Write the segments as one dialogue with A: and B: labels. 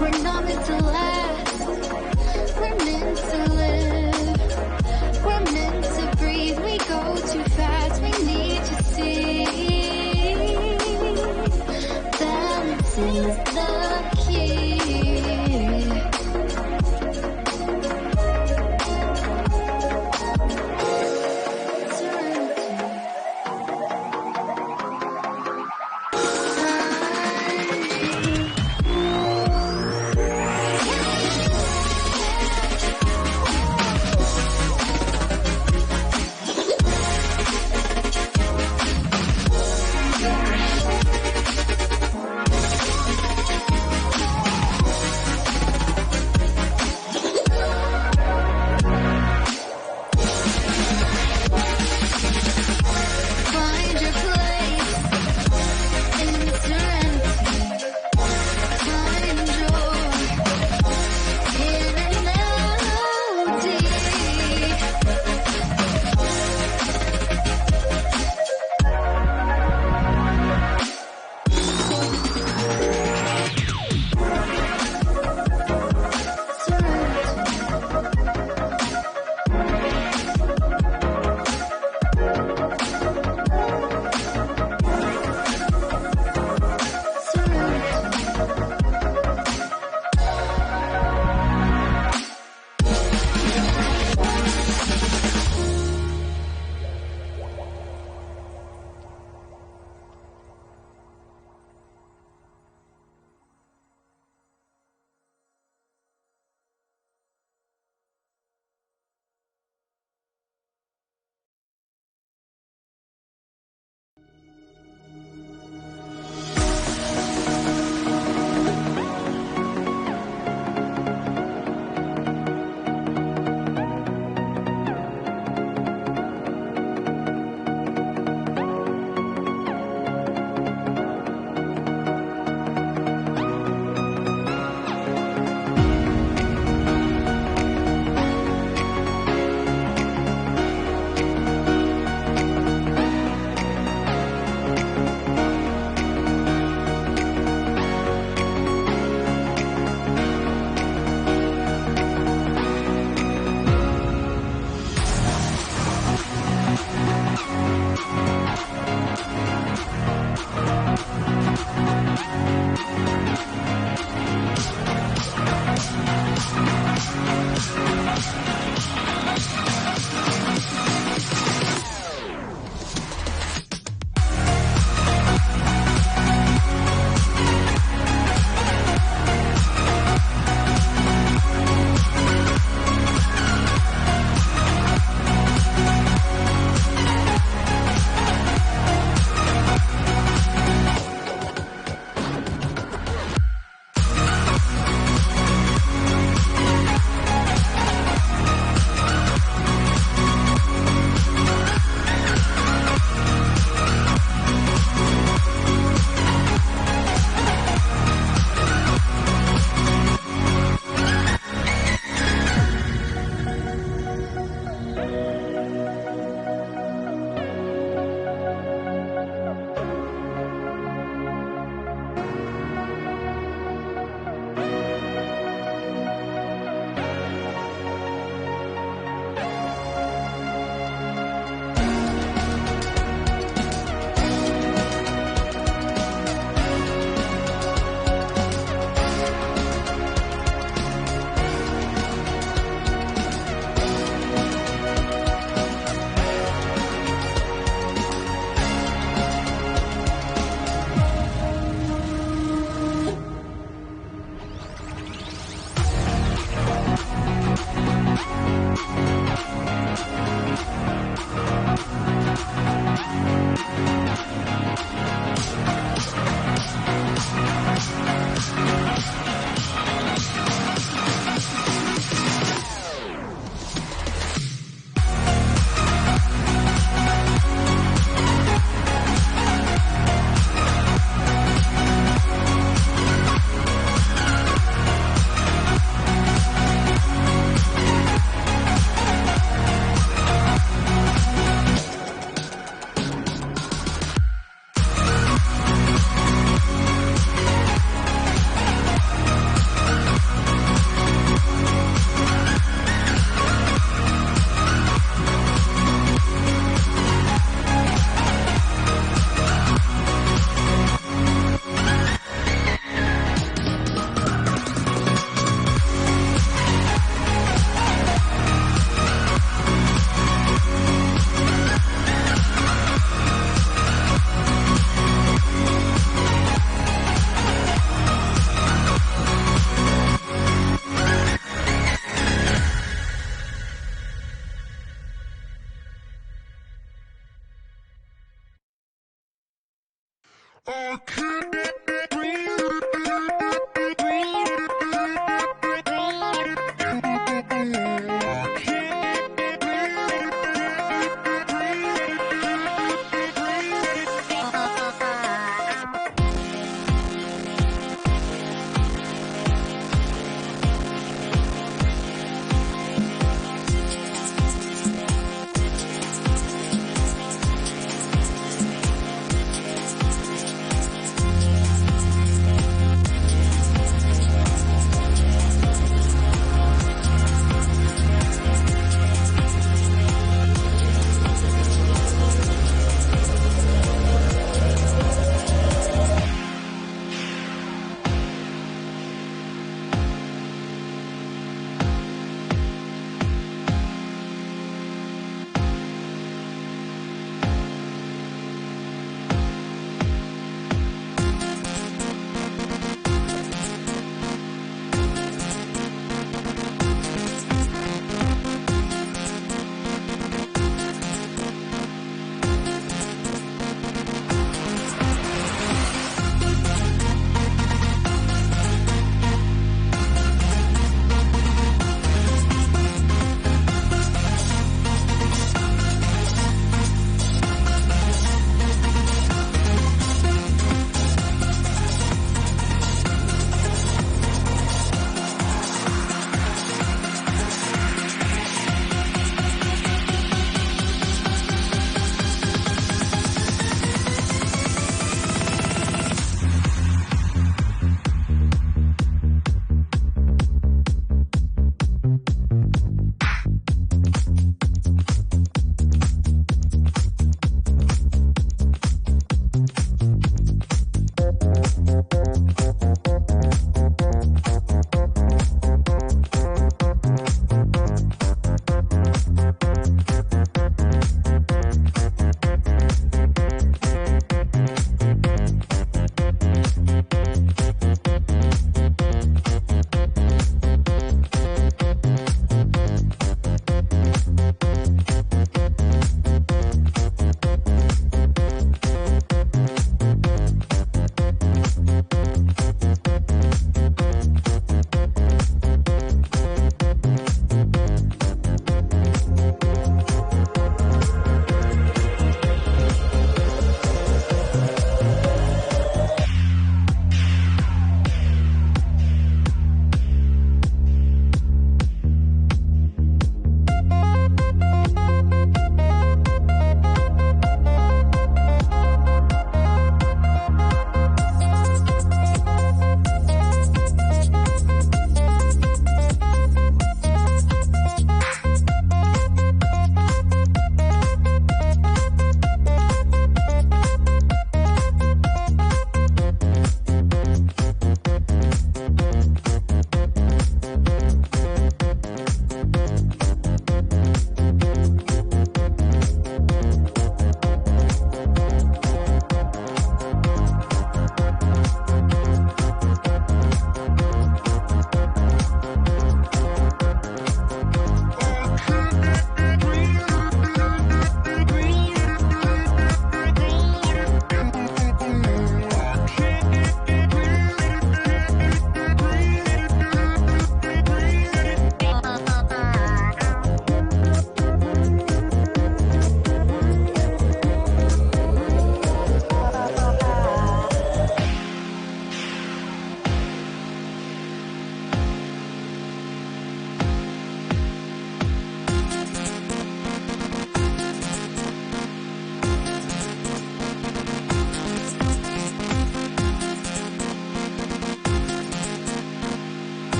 A: We're not meant to last. We're meant to live. We're meant to breathe. We go too fast. We need to see. Balance is the key.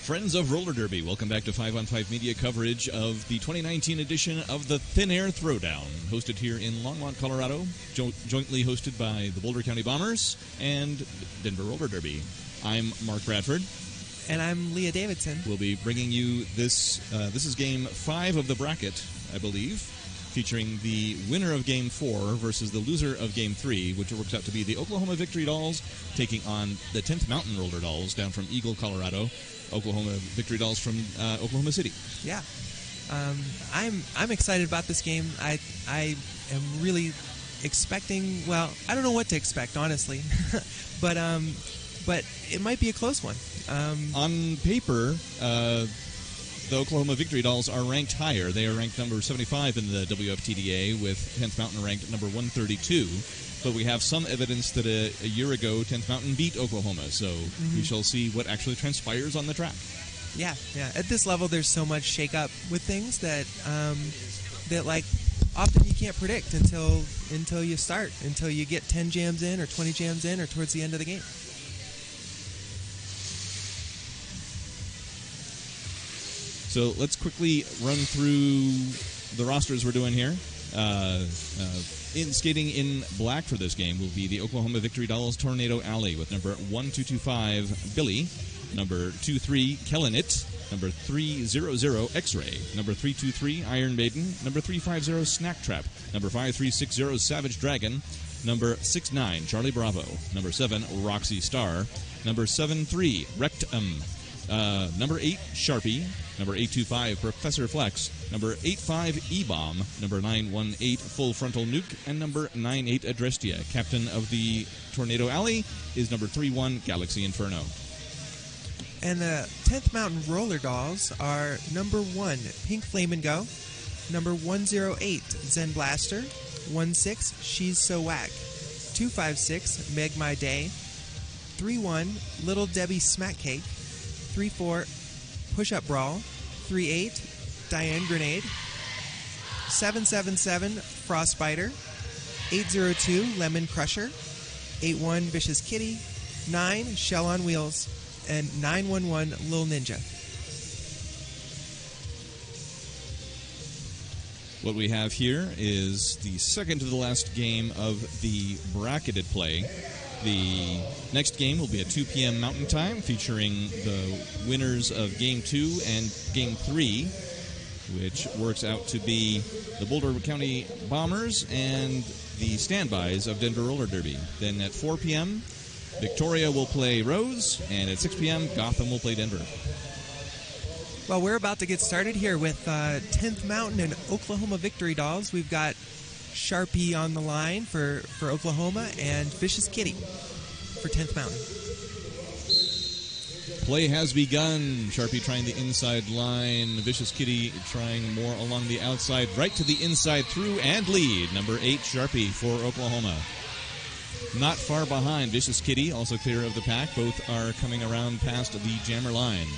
B: Friends of Roller Derby, welcome back to 5-on-5 media coverage of the 2019 edition of the Thin Air Throwdown, hosted here in Longmont, Colorado, jointly hosted by the Boulder County Bombers and Denver Roller Derby. I'm Mark Bradford.
C: And I'm Leah Davidson.
B: We'll be bringing you this. This is Game 5 of the bracket, I believe, featuring the winner of Game 4 versus the loser of Game 3, which works out to be the Oklahoma Victory Dolls taking on the 10th Mountain Roller Dolls down from Eagle, Colorado. Oklahoma Victory Dolls from Oklahoma City.
C: Yeah. I'm excited about this game. I am really expecting, well, I don't know what to expect, honestly. but it might be a close one.
B: On paper, the Oklahoma Victory Dolls are ranked higher. They are ranked number 75 in the WFTDA, with 10th Mountain ranked number 132. But we have some evidence that a year ago, 10th Mountain beat Oklahoma. So we shall see what actually transpires on the track.
C: Yeah. At this level, there's so much shake-up with things that like often you can't predict until you start, until you get 10 jams in or 20 jams in or towards the end of the game.
B: So let's quickly run through the rosters we're doing here. In skating in black for this game will be the Oklahoma Victory Dolls Tornado Alley with number 1225 Billy, number 23 Kellenit, number 300 X-Ray, number 323 Iron Maiden, number 350 Snack Trap, number 5360 Savage Dragon, number 69 Charlie Bravo, number 7 Roxy Star, number 73 Rectum, number 8 Sharpie, number 825 Professor Flex, number 85 E-Bomb, number 918 Full Frontal Nuke, and number 98 Adrestia. Captain of the Tornado Alley is number 31 Galaxy Inferno.
C: And the 10th Mountain Roller Dolls are number 1 Pink Flamingo, number 108 Zen Blaster, 16 She's So Whack, 256 Meg My Day, 31 Little Debbie Smack Cake, 34 Push-Up Brawl, 38 Diane Grenade, 777 Frostbiter, 802 Lemon Crusher, 81 Vicious Kitty, 9 Shell on Wheels, and 911 Lil Ninja.
B: What we have here is the second to the last game of the bracketed play. The next game will be at 2 p.m. Mountain Time, featuring the winners of Game 2 and Game 3, which works out to be the Boulder County Bombers and the standbys of Denver Roller Derby. Then at 4 p.m., Victoria will play Rose, and at 6 p.m., Gotham will play Denver.
C: Well, we're about to get started here with 10th Mountain and Oklahoma Victory Dolls. We've got Sharpie on the line for Oklahoma and Vicious Kitty for 10th Mountain.
B: Play has begun. Sharpie trying the inside line. Vicious Kitty trying more along the outside. Right to the inside, through and lead. Number 8, Sharpie for Oklahoma. Not far behind, Vicious Kitty, also clear of the pack. Both are coming around past the jammer line.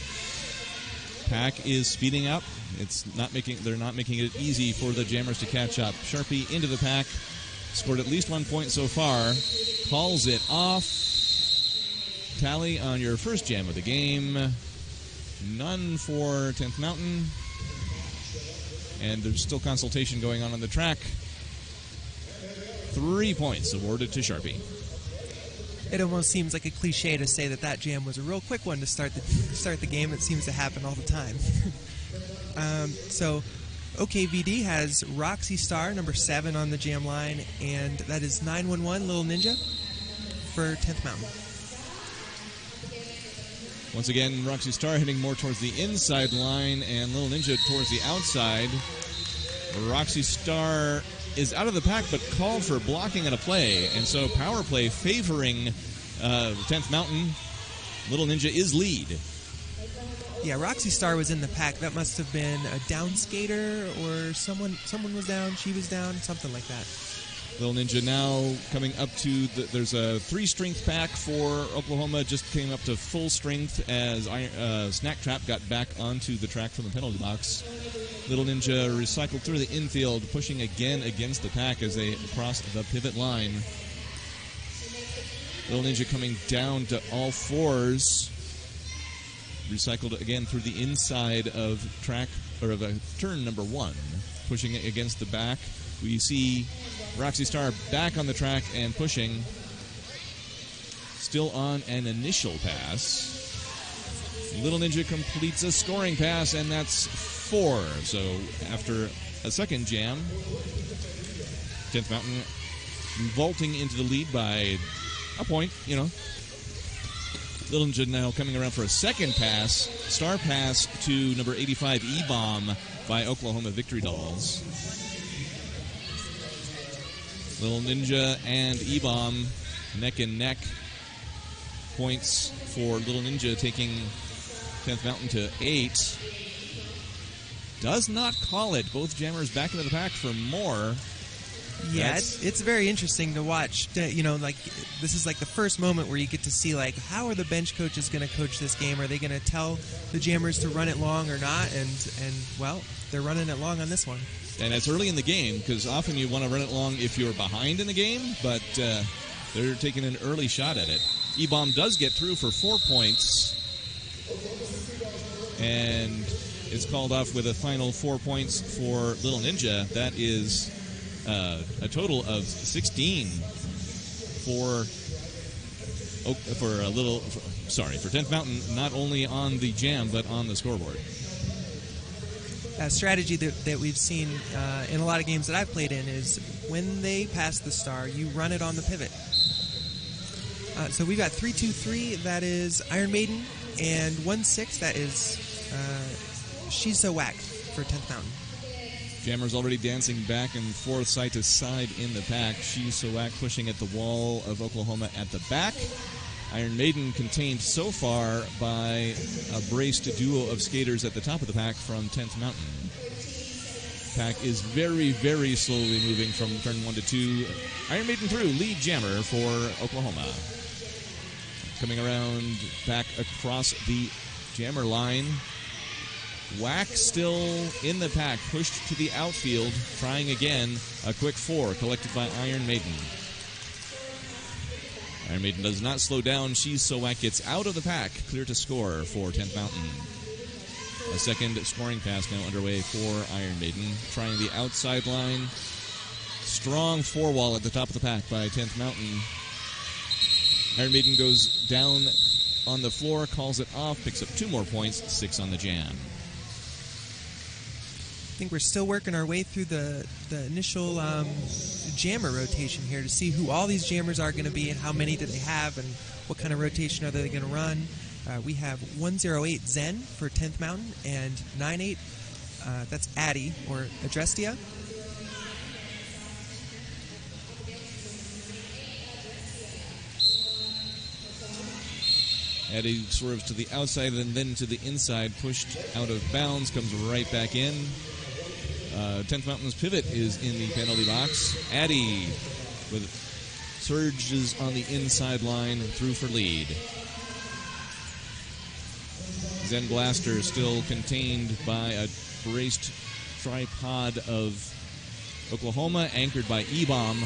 B: Pack is speeding up. They're not making it easy for the jammers to catch up. Sharpie into the pack. Scored at least 1 point so far. Calls it off. Tally on your first jam of the game. None for 10th Mountain. And there's still consultation going on the track. 3 points awarded to Sharpie.
C: It almost seems like a cliche to say that jam was a real quick one to start the game. It seems to happen all the time. So OKVD has Roxy Star, number 7 on the jam line, and that is 911 Little Ninja for 10th Mountain.
B: Once again, Roxy Star hitting more towards the inside line, and Little Ninja towards the outside. Roxy Star is out of the pack, but called for blocking at a play, and so power play favoring 10th Mountain. Little Ninja is lead.
C: Yeah, Roxy Star was in the pack. That must have been a down skater, or someone was down, she was down, something like that.
B: Little Ninja now coming up to there's a 3-strength pack for Oklahoma, just came up to full strength as Snack Trap got back onto the track from the penalty box. Little Ninja recycled through the infield, pushing again against the pack as they crossed the pivot line. Little Ninja coming down to all fours. recycled again through the inside of turn number 1, pushing it against the back. We see Roxy Star back on the track and pushing, still on an initial pass. Little Ninja completes a scoring pass, and that's 4. So after a second jam, 10th Mountain vaulting into the lead by a point, Little Ninja now coming around for a second pass. Star pass to number 85, E-Bomb by Oklahoma Victory Dolls. Little Ninja and E-Bomb neck and neck. Points for Little Ninja, taking 10th Mountain to 8. Does not call it. Both jammers back into the pack for more.
C: Yeah, it's very interesting to watch. This is like the first moment where you get to see, how are the bench coaches going to coach this game? Are they going to tell the jammers to run it long or not? And well, they're running it long on this one.
B: And it's early in the game, because often you want to run it long if you're behind in the game, but they're taking an early shot at it. E-Bomb does get through for 4 points, and it's called off with a final 4 points for Little Ninja. That is a total of 16 for 10th Mountain, not only on the jam but on the scoreboard.
C: A strategy that we've seen in a lot of games that I've played in is when they pass the star, you run it on the pivot. So we've got 3-2-3, that is Iron Maiden, and 1-6, that is She's So Whack for 10th Mountain.
B: Jammers already dancing back and forth, side to side in the pack. She's So Whack pushing at the wall of Oklahoma at the back. Iron Maiden contained so far by a braced duo of skaters at the top of the pack from 10th Mountain. Pack is very, very slowly moving from turn 1 to 2. Iron Maiden through, lead jammer for Oklahoma. Coming around back across the jammer line. Whack still in the pack, pushed to the outfield, trying again. A quick 4 collected by Iron Maiden. Iron Maiden does not slow down. She's So Whack gets out of the pack, clear to score for 10th Mountain. A second scoring pass now underway for Iron Maiden, trying the outside line. Strong 4-wall at the top of the pack by 10th Mountain. Iron Maiden goes down on the floor, calls it off, picks up 2 more points, 6 on the jam.
C: I think we're still working our way through the initial jammer rotation here to see who all these jammers are going to be and how many do they have and what kind of rotation are they going to run. We have 108 Zen for 10th Mountain and 98, that's Addie or Adrestia.
B: Addie swerves to the outside and then to the inside, pushed out of bounds, comes right back in. 10th Mountain's pivot is in the penalty box. Addie with surges on the inside line, through for lead. Zen Blaster still contained by a braced tripod of Oklahoma, anchored by E-Bomb.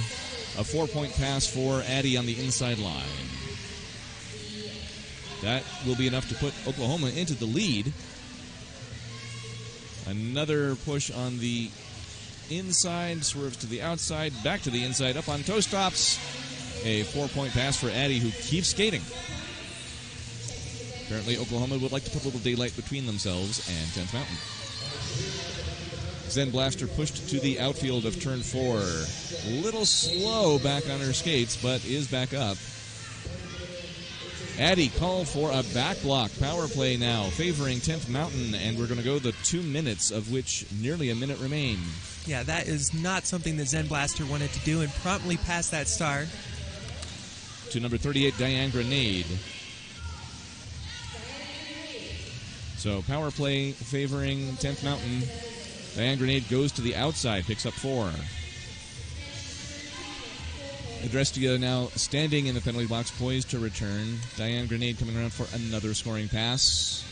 B: A 4-point pass for Addie on the inside line. That will be enough to put Oklahoma into the lead. Another push on the inside, swerves to the outside, back to the inside, up on toe stops. A 4-point pass for Addie, who keeps skating. Apparently, Oklahoma would like to put a little daylight between themselves and 10th Mountain. Zen Blaster pushed to the outfield of turn 4. A little slow back on her skates, but is back up. Addie called for a back block. Power play now, favoring 10th Mountain, and we're going to go the 2 minutes, of which nearly a minute remain.
C: Yeah, that is not something that Zen Blaster wanted to do, and promptly passed that star.
B: To number 38, Diane Grenade. So power play favoring 10th Mountain. Diane Grenade goes to the outside, picks up 4. Adrestia now standing in the penalty box, poised to return. Diane Grenade coming around for another scoring pass.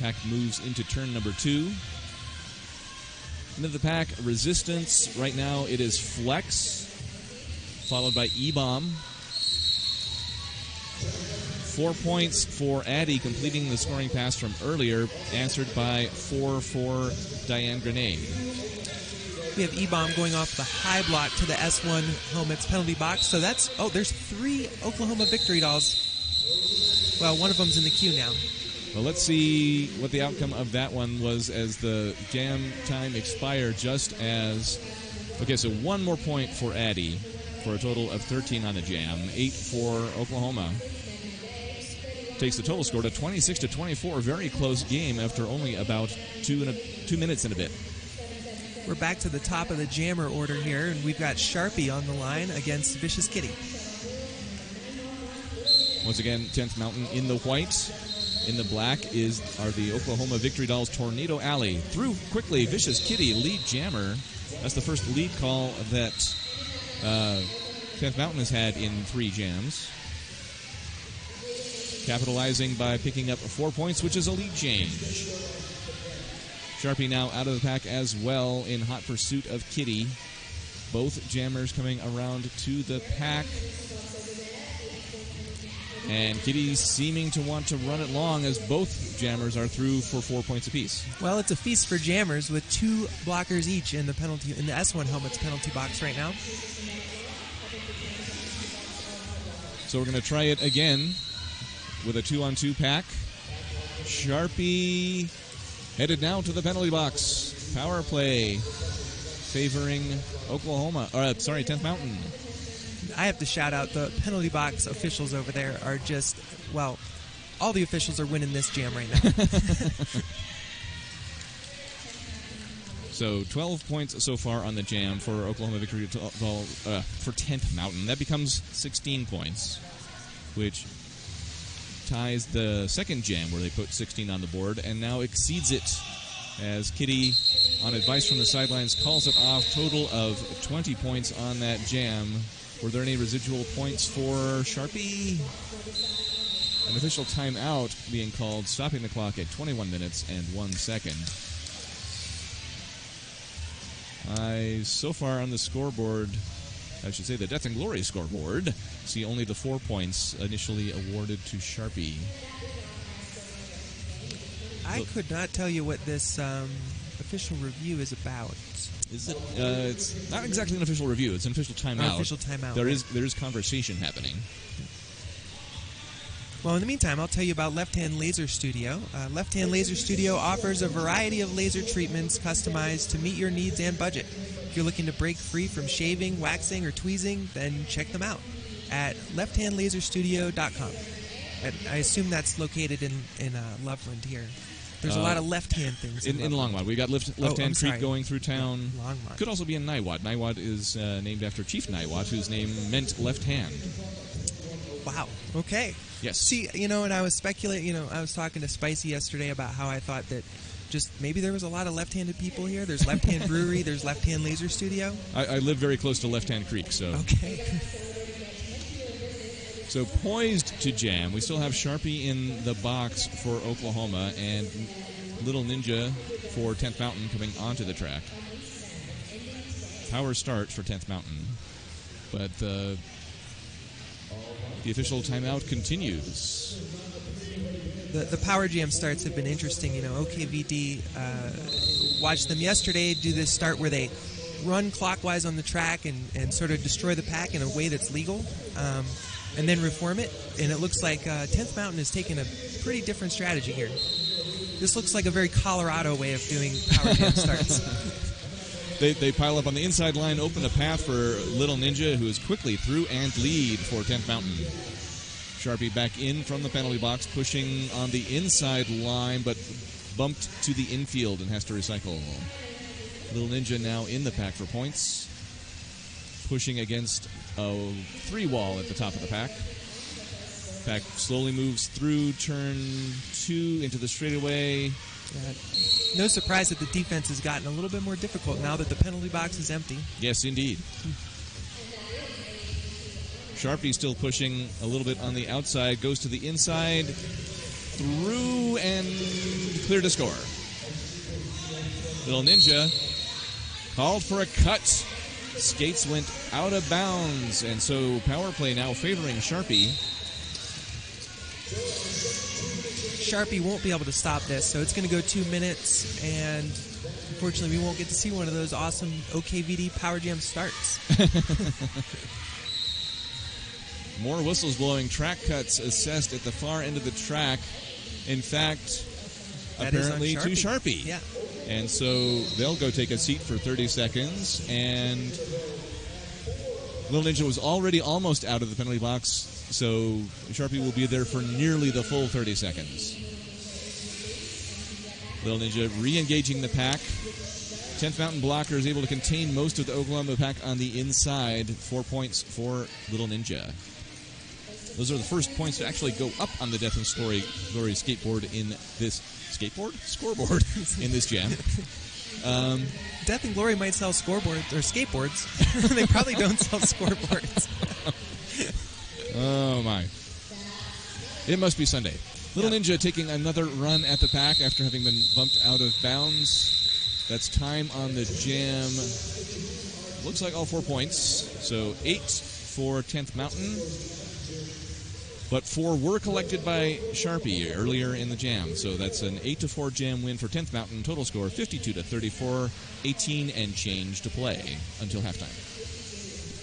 B: Pack moves into turn number 2. Into the pack, Resistance. Right now it is Flex, followed by E-Bomb. 4 points for Addie, completing the scoring pass from earlier, answered by 4 for Diane Grenade.
C: We have E-Bomb going off the high block to the S1 helmet's penalty box. So that's, there's 3 Oklahoma Victory Dolls. Well, one of them's in the queue now.
B: Well, let's see what the outcome of that one was as the jam time expired just as... Okay, so 1 more point for Addie for a total of 13 on the jam. 8 for Oklahoma. Takes the total score to 26-24. Very close game after only about 2 minutes and a bit.
C: We're back to the top of the jammer order here, and we've got Sharpie on the line against Vicious Kitty.
B: Once again, 10th Mountain in the white. In the black are the Oklahoma Victory Dolls Tornado Alley. Through quickly, Vicious Kitty, lead jammer. That's the first lead call that 10th Mountain has had in 3 jams. Capitalizing by picking up 4 points, which is a lead change. Sharpie now out of the pack as well in hot pursuit of Kitty. Both jammers coming around to the pack. And Kitty seeming to want to run it long as both jammers are through for 4 points apiece.
C: Well, it's a feast for jammers with 2 blockers each in the S1 helmet's penalty box right now.
B: So we're going to try it again with a 2-on-2 pack. Sharpie headed now to the penalty box. Power play favoring 10th Mountain.
C: I have to shout out the penalty box officials over there are just, well, all the officials are winning this jam right now.
B: So 12 points so far on the jam for Oklahoma Victory for 10th Mountain. That becomes 16 points, which ties the second jam where they put 16 on the board and now exceeds it as Kitty, on advice from the sidelines, calls it off. Total of 20 points on that jam. Were there any residual points for Sharpie? An official timeout being called, stopping the clock at 21 minutes and 1 second. So far on the scoreboard, I should say the Death and Glory scoreboard, see only the 4 points initially awarded to Sharpie.
C: I could not tell you what this official review is about.
B: Is it? It's not exactly an official review. It's an official timeout.
C: Official timeout.
B: There is conversation happening.
C: Well, in the meantime, I'll tell you about Left Hand Laser Studio. Left Hand Laser Studio offers a variety of laser treatments customized to meet your needs and budget. If you're looking to break free from shaving, waxing, or tweezing, then check them out at lefthandlaserstudio.com. And I assume that's located in Loveland here. There's a lot of left-hand things
B: in Longmont. We got Left-Hand Creek going through town.
C: Longmont.
B: Could also be in Niwot. Niwot is named after Chief Niwot, whose name meant left hand.
C: Wow. Okay.
B: Yes.
C: See, and I was speculating, I was talking to Spicy yesterday about how I thought that just maybe there was a lot of left-handed people here. There's Left-Hand Brewery, there's Left-Hand Laser Studio.
B: I live very close to Left-Hand Creek, so...
C: Okay.
B: So poised to jam. We still have Sharpie in the box for Oklahoma and Little Ninja for 10th Mountain coming onto the track. Power start for 10th Mountain. But the official timeout continues.
C: The power jam starts have been interesting. OKVD watched them yesterday do this start where they run clockwise on the track and sort of destroy the pack in a way that's legal. And then reform it, and it looks like 10th Mountain has taken a pretty different strategy here. This looks like a very Colorado way of doing power jam starts.
B: They pile up on the inside line, open a path for Little Ninja, who is quickly through and lead for 10th Mountain. Sharpie back in from the penalty box, pushing on the inside line, but bumped to the infield and has to recycle. Little Ninja now in the pack for points. Pushing against a 3-wall at the top of the pack. Pack slowly moves through turn 2 into the straightaway.
C: No surprise that the defense has gotten a little bit more difficult now that the penalty box is empty.
B: Yes, indeed. Sharpie still pushing a little bit on the outside, goes to the inside, through and clear to score. Little Ninja called for a cut. Skates went out of bounds, and so power play now favoring Sharpie.
C: Sharpie won't be able to stop this, so it's going to go 2 minutes, and unfortunately we won't get to see one of those awesome OKVD Power Jam starts.
B: More whistles blowing, track cuts assessed at the far end of the track. In fact,
C: That is on
B: apparently to Sharpie.
C: Yeah.
B: And so they'll go take a seat for 30 seconds, and Little Ninja was already almost out of the penalty box, so Sharpie will be there for nearly the full 30 seconds. Little Ninja re-engaging the pack. 10th Mountain Blocker is able to contain most of the Oklahoma pack on the inside. 4 points for Little Ninja. Those are the first points to actually go up on the Death and Glory skateboard in this scoreboard in this jam.
C: Death and Glory might sell scoreboards or skateboards. They probably don't sell scoreboards.
B: Oh my. It must be Sunday. Little Ninja taking another run at the pack after having been bumped out of bounds. That's time on the jam. Looks like all 4 points. So 8 for 10th Mountain. But 4 were collected by Sharpie earlier in the jam. So that's an 8-4 jam win for 10th Mountain. Total score 52-34, 18 and change to play until halftime.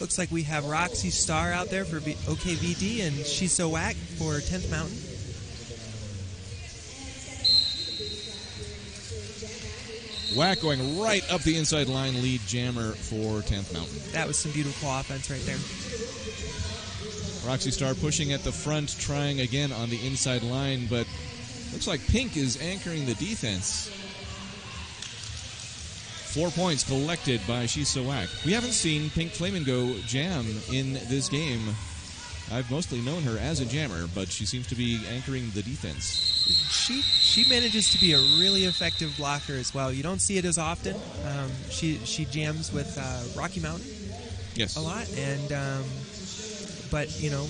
C: Looks like we have Roxy Star out there for OKVD and She's So Whack for 10th Mountain.
B: Whack going right up the inside line, lead jammer for 10th Mountain.
C: That was some beautiful offense right there.
B: Roxy Star pushing at the front, trying again on the inside line, but looks like Pink is anchoring the defense. 4 points collected by She's So Whack. We haven't seen Pink Flamingo jam in this game. I've mostly known her as a jammer, but she seems to be anchoring the defense.
C: She manages to be a really effective blocker as well. You don't see it as often. She jams with Rocky Mountain
B: Yes.
C: a lot, and but you know,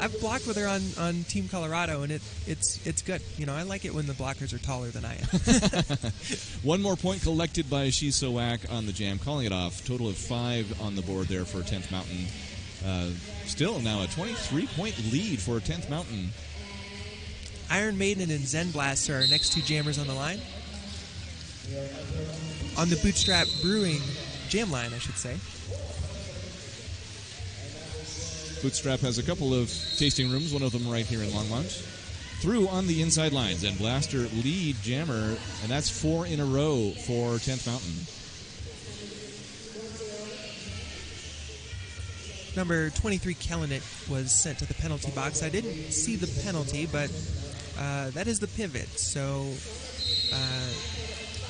C: I've blocked with her on Team Colorado, and it's good. You know, I like it when the blockers are taller than I am.
B: 1 more point collected by She's So Whack on the jam, calling it off. Total of 5 on the board there for 10th Mountain. Still now a 23-point lead for 10th Mountain.
C: Iron Maiden and Zen Blaster are next 2 jammers on the line. On the Bootstrap Brewing jam line, I should say.
B: Bootstrap has a couple of tasting rooms, one of them right here in Longmont. Through on the inside lines, and Blaster lead jammer, and that's 4 in a row for 10th Mountain.
C: Number 23, Kellenit, was sent to the penalty box. I didn't see the penalty, but that is the pivot. So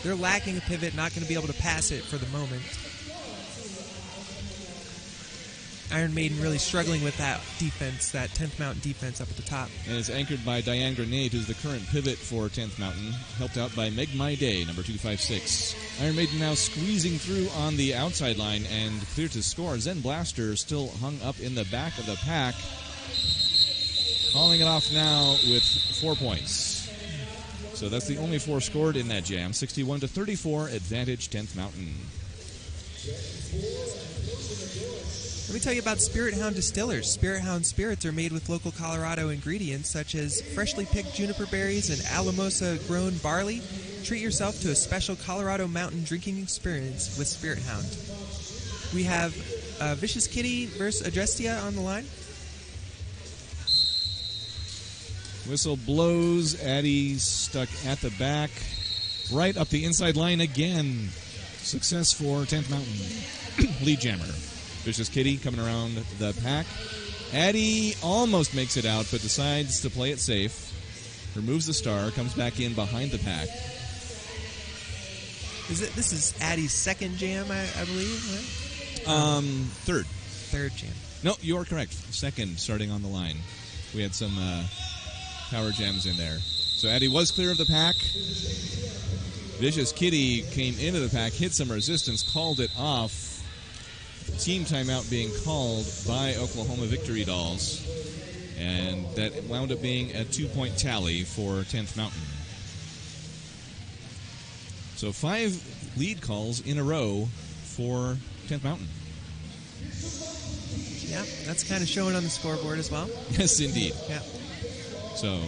C: they're lacking a pivot, not going to be able to pass it for the moment. Iron Maiden really struggling with that defense, that 10th Mountain defense up at the top.
B: And it's anchored by Diane Grenade, who's the current pivot for 10th Mountain, helped out by Meg My Day, number 256. Iron Maiden now squeezing through on the outside line and clear to score. Zen Blaster still hung up in the back of the pack. Calling it off now with 4 points. So that's the only 4 scored in that jam. 61-34, advantage 10th Mountain.
C: Let me tell you about Spirit Hound Distillers. Spirit Hound spirits are made with local Colorado ingredients such as freshly picked juniper berries and Alamosa-grown barley. Treat yourself to a special Colorado mountain drinking experience with Spirit Hound. We have Vicious Kitty versus Adrestia on the line.
B: Whistle blows. Addie stuck at the back. Right up the inside line again. Success for 10th Mountain. Lead jammer. Vicious Kitty coming around the pack. Addie almost makes it out, but decides to play it safe. Removes the star, comes back in behind the pack.
C: This is Addie's second jam, I believe, right?
B: Third.
C: Third jam.
B: No, you are correct. Second, starting on the line. We had some power jams in there. So Addie was clear of the pack. Vicious Kitty came into the pack, hit some resistance, called it off. Team timeout being called by Oklahoma Victory Dolls. And that wound up being a 2-point tally for 10th Mountain. So 5 lead calls in a row for 10th Mountain.
C: Yeah, that's kind of showing on the scoreboard as well.
B: Yes, indeed.
C: Yeah.
B: So,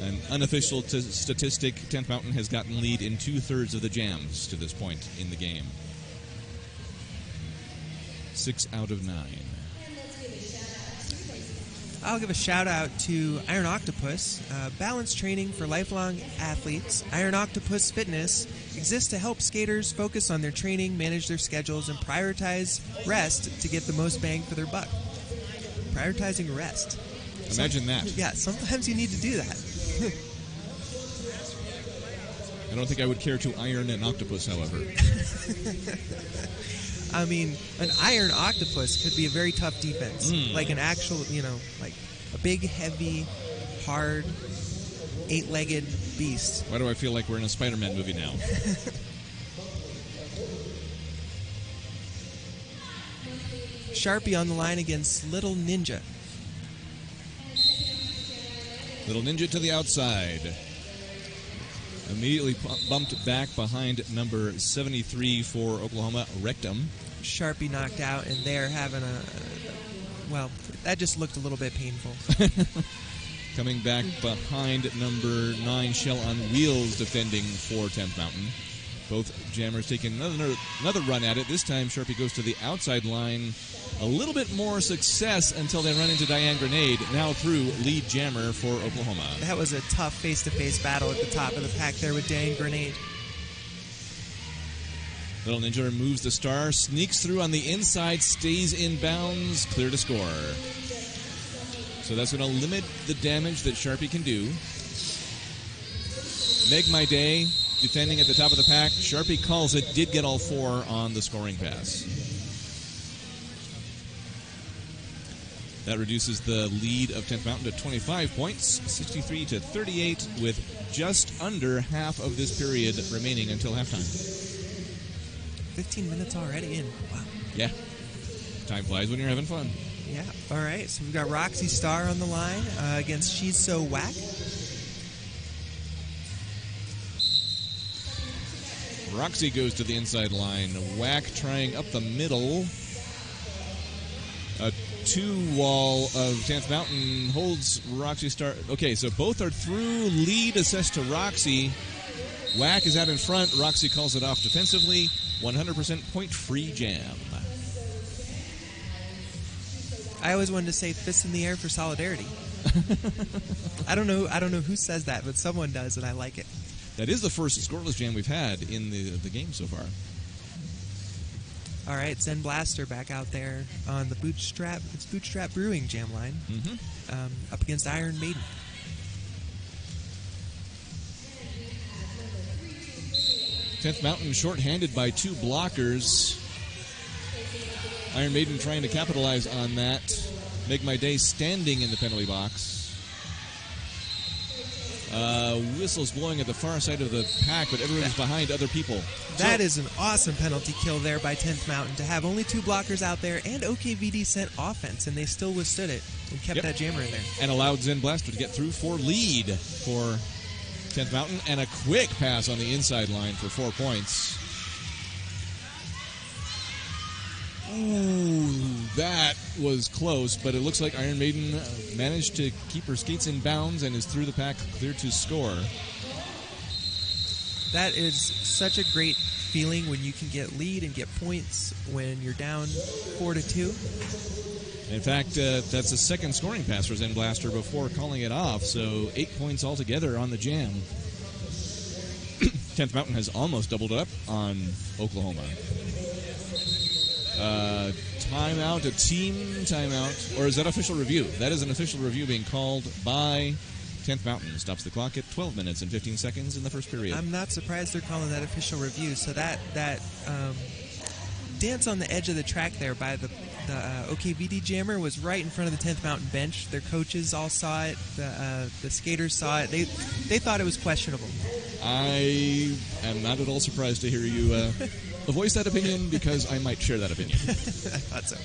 B: an unofficial statistic, 10th Mountain has gotten lead in 2/3 of the jams to this point in the game. 6 out of 9.
C: I'll give a shout out to Iron Octopus. Balance training for lifelong athletes. Iron Octopus Fitness exists to help skaters focus on their training, manage their schedules, and prioritize rest to get the most bang for their buck. Prioritizing rest.
B: Imagine that.
C: Yeah, sometimes you need to do that.
B: I don't think I would care to iron an octopus, however.
C: I mean, an iron octopus could be a very tough defense. Like an actual, like a big, heavy, hard, 8-legged beast.
B: Why do I feel like we're in a Spider-Man movie now?
C: Sharpie on the line against Little Ninja.
B: Little Ninja to the outside. Immediately bumped back behind number 73 for Oklahoma, Rectum.
C: Sharpie knocked out, and they're having well, that just looked a little bit painful.
B: Coming back behind number 9, Shell on Wheels, defending for 10th Mountain. Both jammers taking another run at it. This time, Sharpie goes to the outside line. A little bit more success until they run into Diane Grenade, now through lead jammer for Oklahoma.
C: That was a tough face-to-face battle at the top of the pack there with Diane Grenade.
B: Little Ninja removes the star, sneaks through on the inside, stays in bounds, clear to score. So that's going to limit the damage that Sharpie can do. Make My Day, defending at the top of the pack. Sharpie calls it, did get all 4 on the scoring pass. That reduces the lead of 10th Mountain to 25 points, 63-38, with just under half of this period remaining until halftime.
C: 15 minutes already in. Wow.
B: Yeah. Time flies when you're having fun.
C: Yeah. All right. So we've got Roxy Star on the line against She's So Whack.
B: Roxy goes to the inside line. Whack trying up the middle. A 2-wall of 10th Mountain holds Roxy Star. Okay, so both are through. Lead assessed to Roxy. Whack is out in front. Roxy calls it off defensively. 100% point-free jam.
C: I always wanted to say fists in the air for solidarity. I don't know who says that, but someone does, and I like it.
B: That is the first scoreless jam we've had in the game so far.
C: All right, Zen Blaster back out there on the Bootstrap Brewing jam line, up against Iron Maiden.
B: Tenth Mountain shorthanded by 2 blockers. Iron Maiden trying to capitalize on that. Make My Day standing in the penalty box. Whistles blowing at the far side of the pack, but everyone's behind other people.
C: That is an awesome penalty kill there by 10th Mountain to have only 2 blockers out there, and OKVD sent offense, and they still withstood it and kept that jammer in there.
B: And allowed Zen Blaster to get through for lead for 10th Mountain, and a quick pass on the inside line for 4 points. Ooh, that was close, but it looks like Iron Maiden managed to keep her skates in bounds and is through the pack, clear to score.
C: That is such a great feeling when you can get lead and get points when you're down 4-2.
B: In fact, that's the second scoring pass for Zen Blaster before calling it off, so 8 points altogether on the jam. 10th Mountain has almost doubled up on Oklahoma. Timeout, a team timeout, or is that official review? That is an official review being called by 10th Mountain. Stops the clock at 12 minutes and 15 seconds in the first period.
C: I'm not surprised they're calling that official review. So that dance on the edge of the track there by the OKVD jammer was right in front of the 10th Mountain bench. Their coaches all saw it. The skaters saw it. They thought it was questionable. I
B: am not at all surprised to hear you voice that opinion, because I might share that opinion.
C: I thought so.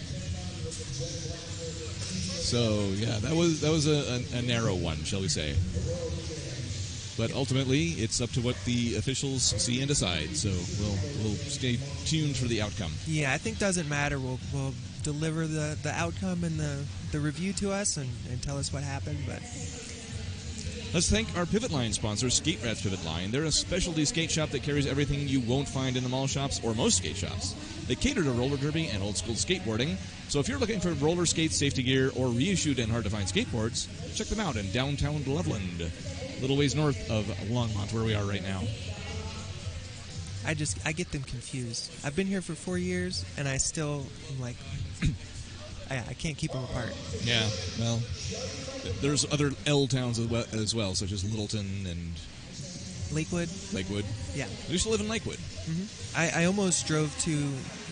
B: So yeah, that was a narrow one, shall we say? But ultimately, it's up to what the officials see and decide. So we'll stay tuned for the outcome.
C: Yeah, I think doesn't matter. We'll deliver the outcome and the review to us and tell us what happened. But
B: Let's thank our Pivot Line sponsor, Skate Rats Pivot Line. They're a specialty skate shop that carries everything you won't find in the mall shops or most skate shops. They cater to roller derby and old school skateboarding, so if you're looking for roller skates, safety gear, or reissued and hard to find skateboards, check them out in downtown Loveland, a little ways north of Longmont, where we are right now.
C: I get them confused. I've been here for 4 years, and I still am like, I can't keep them apart. Yeah,
B: well, there's other L towns as well, such as Littleton and
C: Lakewood.
B: Yeah. We used to live in Lakewood.
C: Mm-hmm. I almost drove to,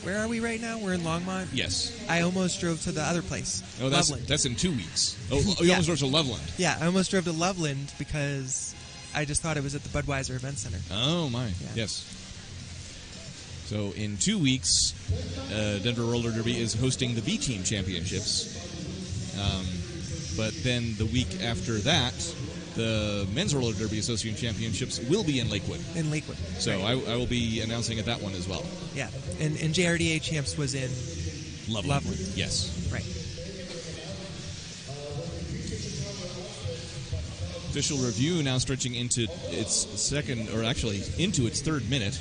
C: where are we right now? We're in Longmont?
B: Yes.
C: I almost drove to the other place.
B: Oh, that's in 2 weeks. Oh, you almost drove to Loveland.
C: Yeah, I almost drove to Loveland because I just thought it was at the Budweiser Event Center.
B: Oh, my. Yeah. Yes. So in 2 weeks, Denver Roller Derby is hosting the B-Team Championships. But then the week after that, the Men's Roller Derby Association Championships will be in Lakewood. So right. I will be announcing at that one as well.
C: Yeah, and JRDA Champs was in Loveland.
B: Yes.
C: Right.
B: Official review now stretching into its into its third minute.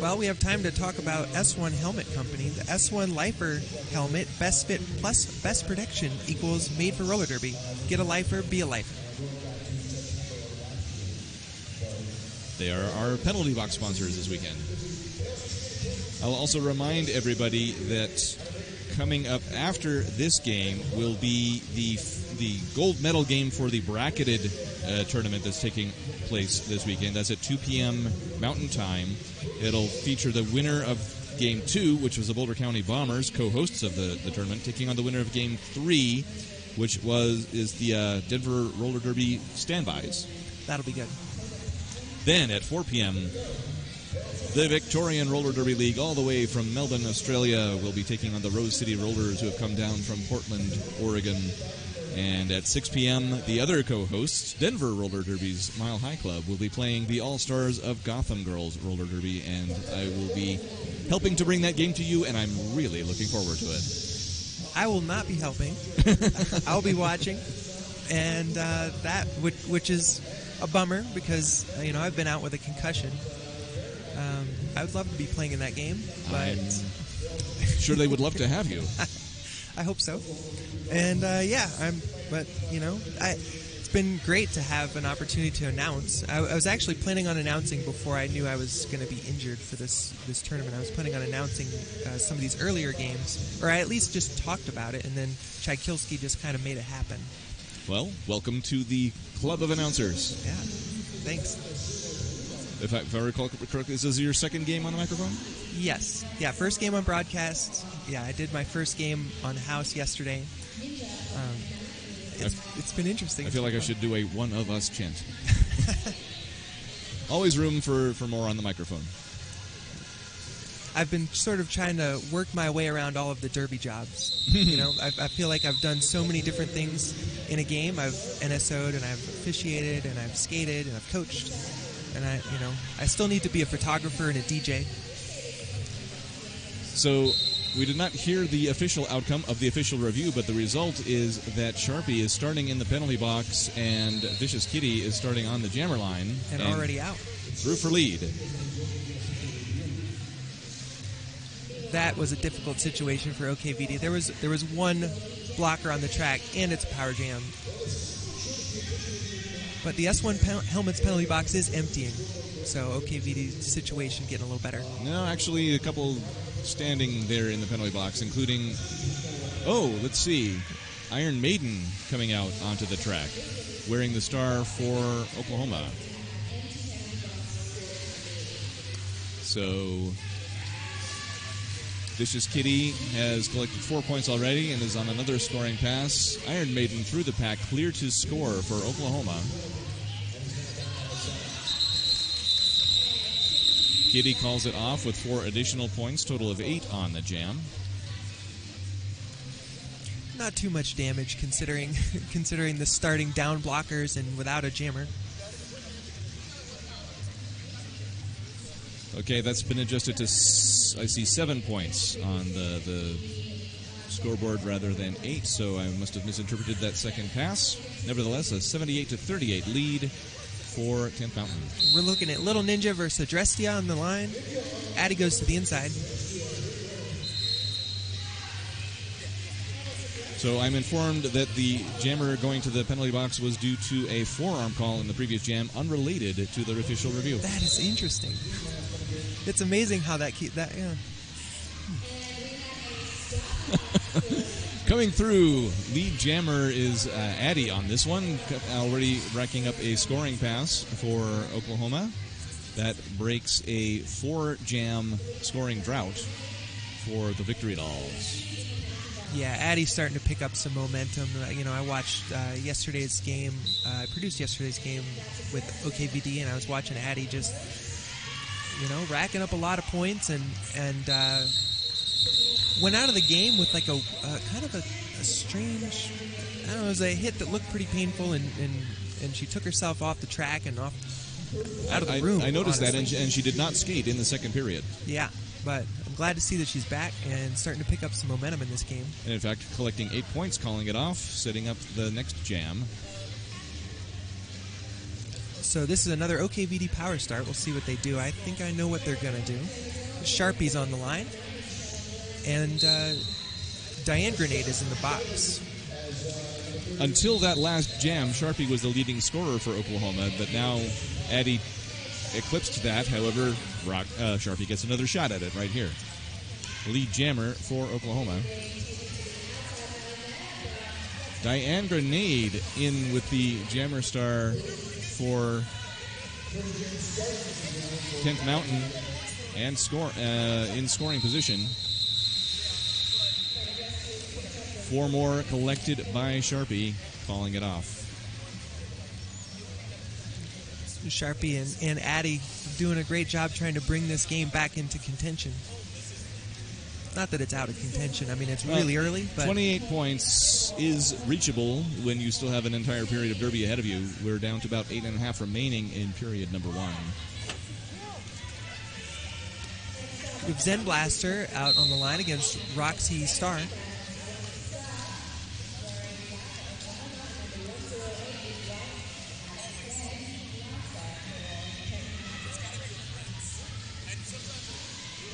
C: Well, we have time to talk about S1 Helmet Company. The S1 Lifer helmet, best fit plus best protection equals made for roller derby. Get a lifer, be a lifer.
B: They are our penalty box sponsors this weekend. I'll also remind everybody that coming up after this game will be the gold medal game for the bracketed tournament that's taking place this weekend. That's at 2 p.m. Mountain Time. It'll feature the winner of Game 2, which was the Boulder County Bombers, co-hosts of the tournament, taking on the winner of Game 3, which is the Denver Roller Derby Standbys.
C: That'll be good.
B: Then at 4 p.m., the Victorian Roller Derby League, all the way from Melbourne, Australia, will be taking on the Rose City Rollers, who have come down from Portland, Oregon. And at 6 p.m., the other co-hosts, Denver Roller Derby's Mile High Club, will be playing the All-Stars of Gotham Girls Roller Derby, and I will be helping to bring that game to you, and I'm really looking forward to it.
C: I will not be helping. I'll be watching, and which is a bummer because I've been out with a concussion. I would love to be playing in that game, but
B: I'm sure they would love to have you.
C: I hope so. And it's been great to have an opportunity to announce. I was actually planning on announcing before I knew I was going to be injured for this tournament. I was planning on announcing some of these earlier games, or I at least just talked about it, and then Chad Kilsky just kind of made it happen.
B: Well, welcome to the Club of Announcers.
C: Yeah, thanks.
B: If I recall correctly, is this your second game on the microphone?
C: Yes. Yeah, first game on broadcast. Yeah, I did my first game on House yesterday. It's been interesting.
B: I feel like I should do a one of us chant. Always room for more on the microphone.
C: I've been sort of trying to work my way around all of the derby jobs. I feel like I've done so many different things in a game. I've NSO'd and I've officiated and I've skated and I've coached. And I still need to be a photographer and a DJ.
B: So we did not hear the official outcome of the official review, but the result is that Sharpie is starting in the penalty box and Vicious Kitty is starting on the jammer line.
C: And already out.
B: Through for lead.
C: That was a difficult situation for OKVD. There was one blocker on the track, and it's a power jam. But the S1 helmet's penalty box is emptying, so OKVD's situation getting a little better.
B: No, actually, a couple standing there in the penalty box, including, let's see, Iron Maiden coming out onto the track, wearing the star for Oklahoma. So Vicious Kitty has collected 4 points already and is on another scoring pass. Iron Maiden through the pack, clear to score for Oklahoma. Kitty calls it off with 4 additional points, total of 8 on the jam.
C: Not too much damage considering the starting down blockers and without a jammer.
B: Okay, that's been adjusted to, I see, 7 points on the scoreboard rather than 8, so I must have misinterpreted that second pass. Nevertheless, a 78-38 lead for 10th Mountain.
C: We're looking at Little Ninja versus Adrestia on the line. Addie goes to the inside.
B: So I'm informed that the jammer going to the penalty box was due to a forearm call in the previous jam, unrelated to the official review.
C: That is interesting. It's amazing how that yeah.
B: Coming through, lead jammer is Addie on this one, already racking up a scoring pass for Oklahoma. That breaks a 4-jam scoring drought for the Victory Dolls.
C: Yeah, Addie's starting to pick up some momentum. I watched yesterday's game. I produced yesterday's game with OKVD, and I was watching Addie just, racking up a lot of points, and went out of the game with like a kind of a strange, I don't know, it was a hit that looked pretty painful, and she took herself off the track and out of the room.
B: I noticed
C: honestly.
B: that, and she did not skate in the second period.
C: Yeah, but I'm glad to see that she's back and starting to pick up some momentum in this game.
B: And in fact, collecting 8 points, calling it off, setting up the next jam.
C: So this is another OKVD power start. We'll see what they do. I think I know what they're going to do. Sharpie's on the line. And Diane Grenade is in the box.
B: Until that last jam, Sharpie was the leading scorer for Oklahoma, but now Addie eclipsed that. However, Sharpie gets another shot at it right here. Lead jammer for Oklahoma. Diane Grenade in with the jammer star for 10th Mountain and in scoring position. 4 more collected by Sharpie, calling it off.
C: Sharpie and Addie doing a great job trying to bring this game back into contention. Not that it's out of contention. I mean, it's really early. But
B: 28 points is reachable when you still have an entire period of derby ahead of you. We're down to about 8.5 remaining in period number 1.
C: We have Zen Blaster out on the line against Roxy Star.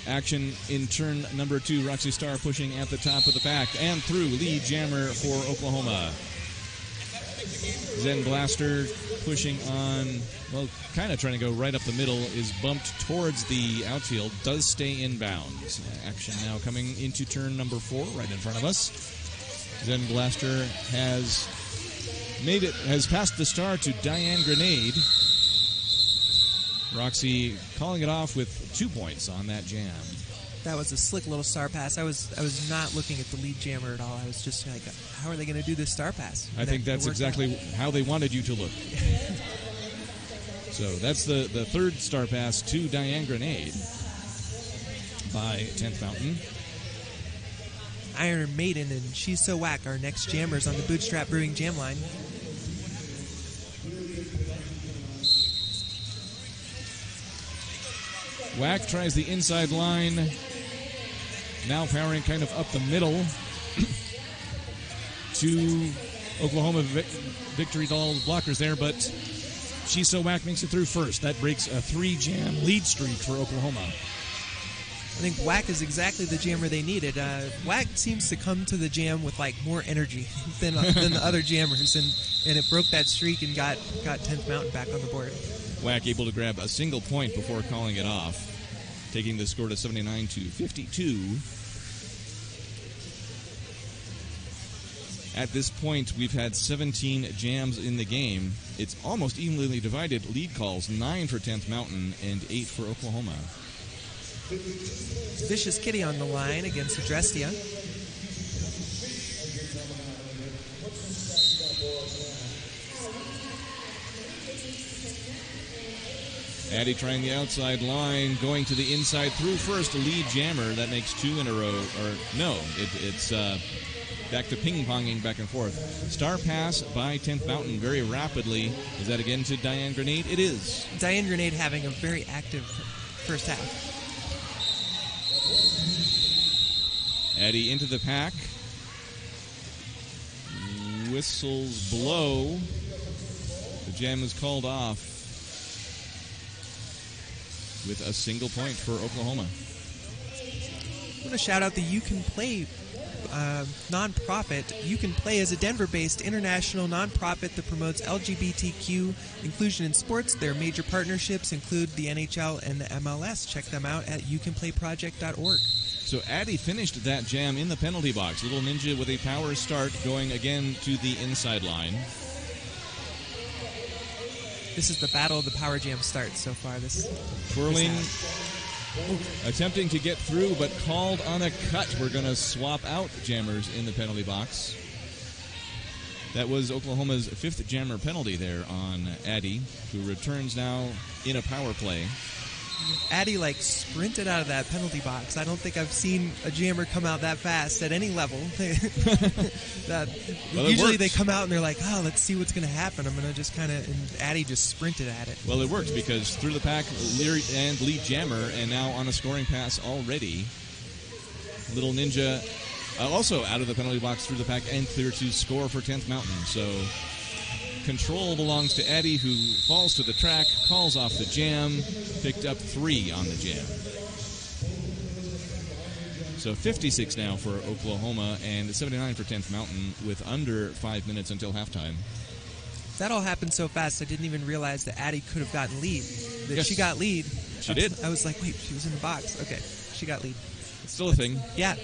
B: Action in turn number 2. Roxy Star pushing at the top of the pack and through. Lead jammer for Oklahoma. Zen Blaster pushing on, kind of trying to go right up the middle, is bumped towards the outfield, does stay inbounds. Action now coming into turn number 4, right in front of us. Zen Blaster has passed the star to Diane Grenade. Roxy calling it off with 2 points on that jam.
C: That was a slick little star pass. I was not looking at the lead jammer at all. I was just like, how are they going to do this star pass?
B: I think that's exactly how they wanted you to look. So that's the third star pass to Diane Grenade by 10th Mountain.
C: Iron Maiden and She's So Whack, our next jammers on the Bootstrap Brewing Jam line.
B: Whack tries the inside line. Now powering kind of up the middle to Oklahoma Victory Dolls blockers there, but She's So Whack makes it through first. That breaks a 3-jam lead streak for Oklahoma.
C: I think Whack is exactly the jammer they needed. Whack seems to come to the jam with more energy than the other jammers, and it broke that streak and got 10th Mountain back on the board.
B: Whack able to grab a single point before calling it off, taking the score to 79-52. At this point, we've had 17 jams in the game. It's almost evenly divided. Lead calls, 9 for 10th Mountain and 8 for Oklahoma.
C: Vicious Kitty on the line against Adrestia.
B: Addie trying the outside line, going to the inside through first. Lead jammer, that makes 2 in a row. Or no, it's back to ping-ponging back and forth. Star pass by 10th Mountain very rapidly. Is that again to Diane Grenade? It is.
C: Diane Grenade having a very active first half.
B: Addie into the pack. whistles blow. The jam is called off with a single point for Oklahoma.
C: I want to shout out the You Can Play nonprofit. You Can Play is a Denver-based international nonprofit that promotes LGBTQ inclusion in sports. Their major partnerships include the NHL and the MLS. Check them out at youcanplayproject.org.
B: So Addy finished that jam in the penalty box. Little Ninja with a power start going again to the inside line.
C: This is the battle of the power jam starts so far.
B: Twirling, attempting to get through, but called on a cut. We're going to swap out jammers in the penalty box. That was Oklahoma's 5th jammer penalty there on Addy, who returns now in a power play.
C: Addy sprinted out of that penalty box. I don't think I've seen a jammer come out that fast at any level. Usually they come out and they're like, oh, let's see what's going to happen. I'm going to just and Addy just sprinted at it.
B: Well, it worked because through the pack, Leary and lead jammer, and now on a scoring pass already. Little Ninja also out of the penalty box through the pack and clear to score for 10th Mountain. So control belongs to Addy, who falls to the track, calls off the jam, picked up 3 on the jam. So 56 now for Oklahoma and 79 for 10th Mountain with under 5 minutes until halftime.
C: That all happened so fast I didn't even realize that Addy could have gotten lead.
B: Yes.
C: She got lead.
B: She did.
C: I was like, wait, she was in the box. Okay, she got lead.
B: It's still a thing.
C: Yeah.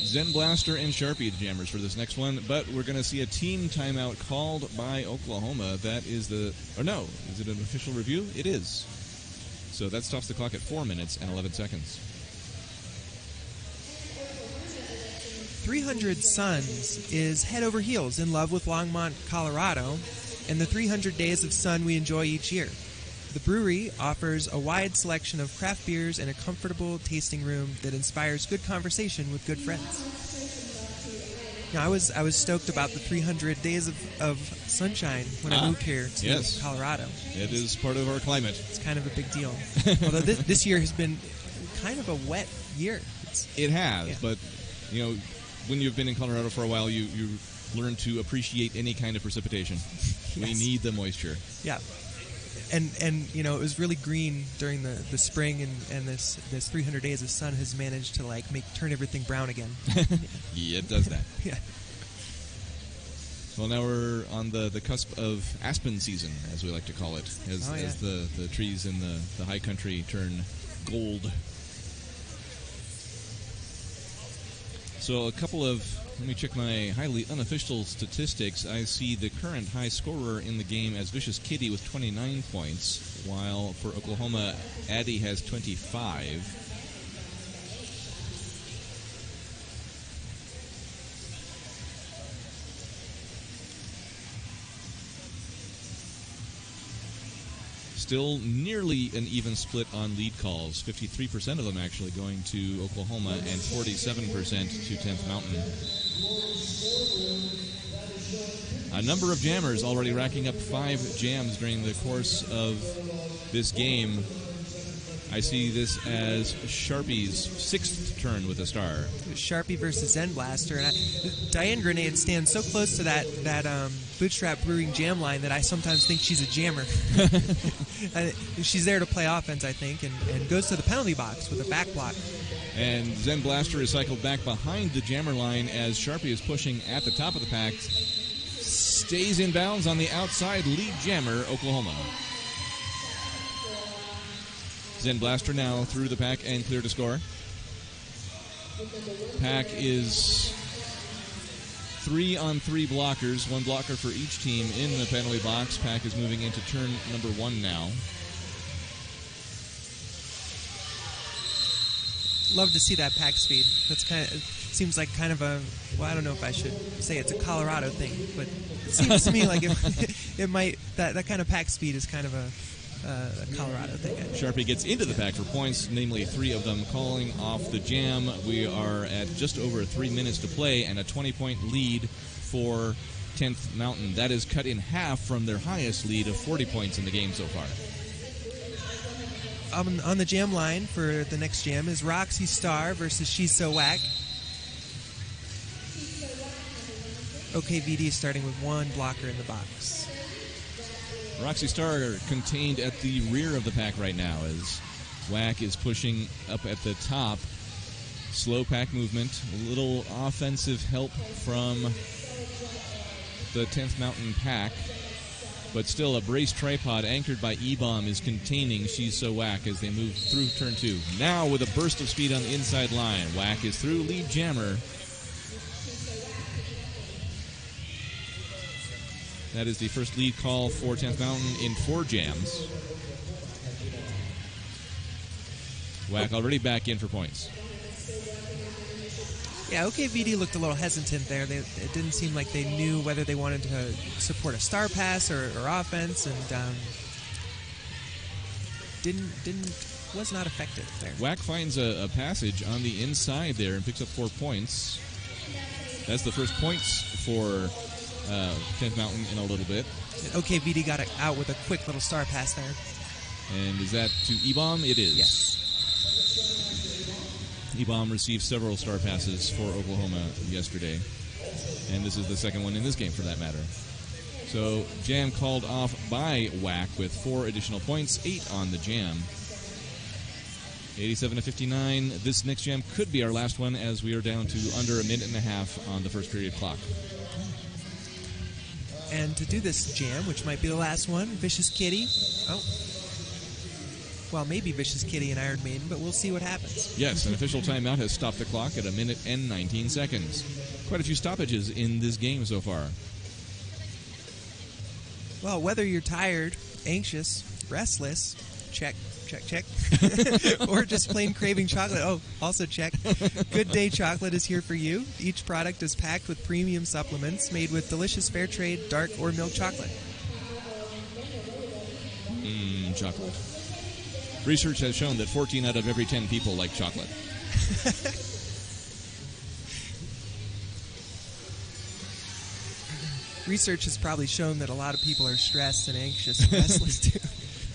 B: Zen Blaster and Sharpie the jammers for this next one, but we're going to see a team timeout called by Oklahoma. That is is it an official review? It is. So that stops the clock at 4 minutes and 11 seconds.
C: 300 Suns is head over heels in love with Longmont, Colorado, and the 300 days of sun we enjoy each year. The brewery offers a wide selection of craft beers and a comfortable tasting room that inspires good conversation with good friends. Now, I was stoked about the 300 days of sunshine when I moved here to Colorado.
B: It is part of our climate.
C: It's kind of a big deal. Although this year has been kind of a wet year.
B: It has, but when you've been in Colorado for a while, you learn to appreciate any kind of precipitation. Yes. We need the moisture.
C: Yeah. And it was really green during the spring, and this 300 days of sun has managed to turn everything brown again.
B: Yeah, it does that.
C: Yeah.
B: Well, now we're on the cusp of aspen season, as we like to call it, as the trees in the high country turn gold. So let me check my highly unofficial statistics. I see the current high scorer in the game as Vicious Kitty with 29 points, while for Oklahoma, Addy has 25. Still nearly an even split on lead calls. 53% of them actually going to Oklahoma and 47% to 10th Mountain. A number of jammers already racking up 5 jams during the course of this game. I see this as Sharpie's 6th turn with a star.
C: Sharpie versus Zen Blaster. And Diane Grenade stands so close to that Bootstrap Brewing jam line that I sometimes think she's a jammer. She's there to play offense, I think, and goes to the penalty box with a back block.
B: And Zen Blaster is cycled back behind the jammer line as Sharpie is pushing at the top of the pack. Stays in bounds on the outside, lead jammer, Oklahoma. Zen Blaster now through the pack and clear to score. Pack is 3-on-3 blockers, 1 blocker for each team in the penalty box. Pack is moving into turn number 1 now.
C: Love to see that pack speed. That's seems like kind of a, well, I don't know if I should say it's a Colorado thing, but it seems to me like it might, that kind of pack speed is kind of a Colorado thing.
B: Sharpie gets into the pack for points, namely 3 of them calling off the jam. We are at just over 3 minutes to play and a 20-point lead for 10th Mountain. That is cut in half from their highest lead of 40 points in the game so far.
C: On the jam line for the next jam is Roxy Star versus She's So Whack. OKVD starting with one blocker in the box.
B: Roxy Star contained at the rear of the pack right now as Whack is pushing up at the top. Slow pack movement, a little offensive help from the 10th Mountain pack, but still a brace tripod anchored by E-Bomb is containing She's So Whack as they move through turn 2. Now with a burst of speed on the inside line, Whack is through lead jammer. That is the first lead call for 10th Mountain in 4 jams. Whack already back in for points.
C: Yeah, OKVD looked a little hesitant there. It didn't seem like they knew whether they wanted to support a star pass or offense, and was not effective there.
B: Whack finds a passage on the inside there and picks up 4 points. That's the first points for 10th Mountain in a little bit.
C: And OKVD got it out with a quick little star pass there.
B: And is that to E-Bomb? It is.
C: Yes.
B: E-Bomb received several star passes for Oklahoma yesterday, and this is the second one in this game for that matter. So jam called off by Whack with 4 additional points, 8 on the jam. 87-59. This next jam could be our last one as we are down to under a minute and a half on the first period clock.
C: And to do this jam, which might be the last one, Vicious Kitty. Well, maybe Vicious Kitty and Iron Maiden, but we'll see what happens.
B: Yes, an official timeout has stopped the clock at a minute and 19 seconds. Quite a few stoppages in this game so far.
C: Well, whether you're tired, anxious, restless, check, or just plain craving chocolate, also check. Good Day Chocolate is here for you. Each product is packed with premium supplements made with delicious fair trade, dark, or milk chocolate.
B: Chocolate. Research has shown that 14 out of every 10 people like chocolate.
C: Research has probably shown that a lot of people are stressed and anxious and restless too.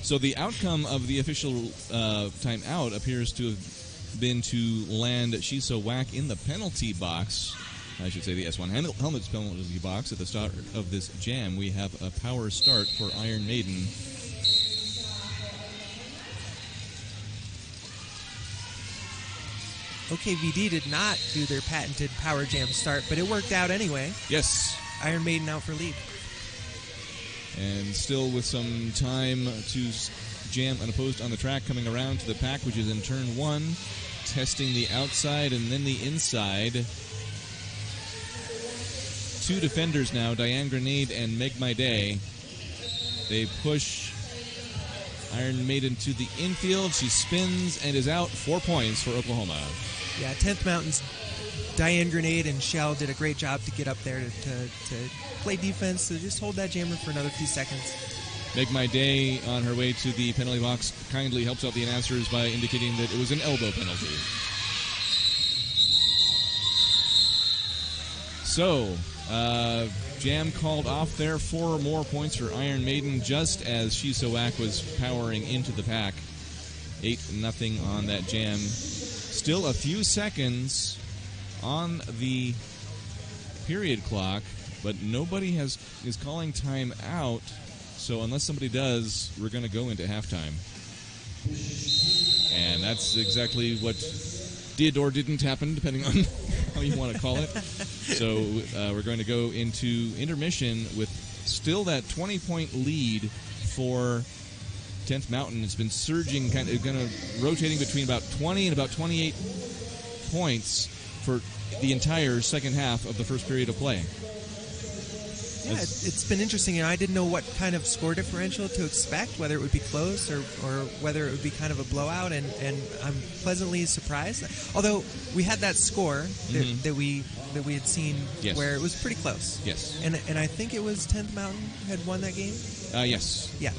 B: So the outcome of the official timeout appears to have been to land She's So Whack in the penalty box. I should say the S1 Helmets penalty box. At the start of this jam, we have a power start for Iron Maiden.
C: OKVD did not do their patented power jam start, but it worked out anyway.
B: Yes.
C: Iron Maiden out for lead.
B: And still with some time to jam unopposed on the track, coming around to the pack, which is in turn 1, testing the outside and then the inside. 2 defenders now, Diane Grenade and Meg My Day. They push Iron Maiden to the infield. She spins and is out. 4 points for Oklahoma.
C: Yeah, 10th Mountain's Diane Grenade and Shell did a great job to get up there to play defense, to just hold that jammer for another few seconds.
B: Meg My Day, on her way to the penalty box, kindly helps out the announcers by indicating that it was an elbow penalty. So, jam called off there. 4 more points for Iron Maiden, just as She's So Whack was powering into the pack. 8-0 on that jam. Still a few seconds on the period clock, but nobody is calling time out. So unless somebody does, we're going to go into halftime. And that's exactly what did or didn't happen, depending on how you want to call it. So we're going to go into intermission with still that 20-point lead for 10th Mountain. It's been surging, kind of rotating between about 20 and about 28 points for the entire second half of the first period of play.
C: Yeah, it's been interesting. I didn't know what kind of score differential to expect, whether it would be close or whether it would be kind of a blowout, and I'm pleasantly surprised. Although we had that score that we had seen,
B: yes,
C: where it was pretty close.
B: Yes.
C: And I think it was 10th Mountain had won that game?
B: Yes.
C: Yeah.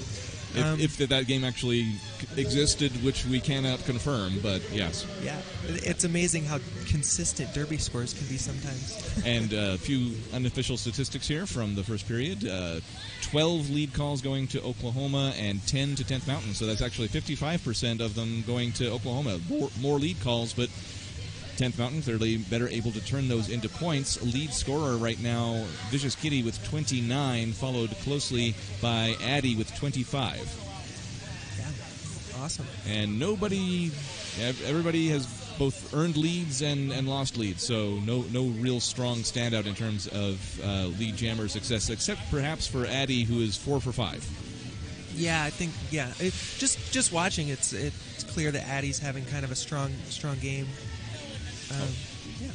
B: If that game actually existed, which we cannot confirm, but yes.
C: Yeah, it's amazing how consistent derby scores can be sometimes.
B: And a few unofficial statistics here from the first period. 12 lead calls going to Oklahoma and 10 to 10th Mountain, so that's actually 55% of them going to Oklahoma. More lead calls, but 10th Mountain clearly better able to turn those into points. Lead scorer right now, Vicious Kitty with 29, followed closely by Addie with 25.
C: Yeah, awesome.
B: And everybody has both earned leads and lost leads, so no real strong standout in terms of lead jammer success, except perhaps for Addie, who is 4 for 5.
C: Yeah, I think just watching, it's clear that Addie's having kind of a strong game. Yeah.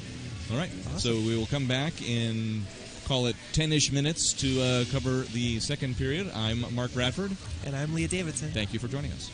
B: All right,
C: awesome.
B: So we will come back in, call it 10-ish minutes to cover the second period. I'm Mark Bradford.
C: And I'm Leah Davidson.
B: Thank you for joining us.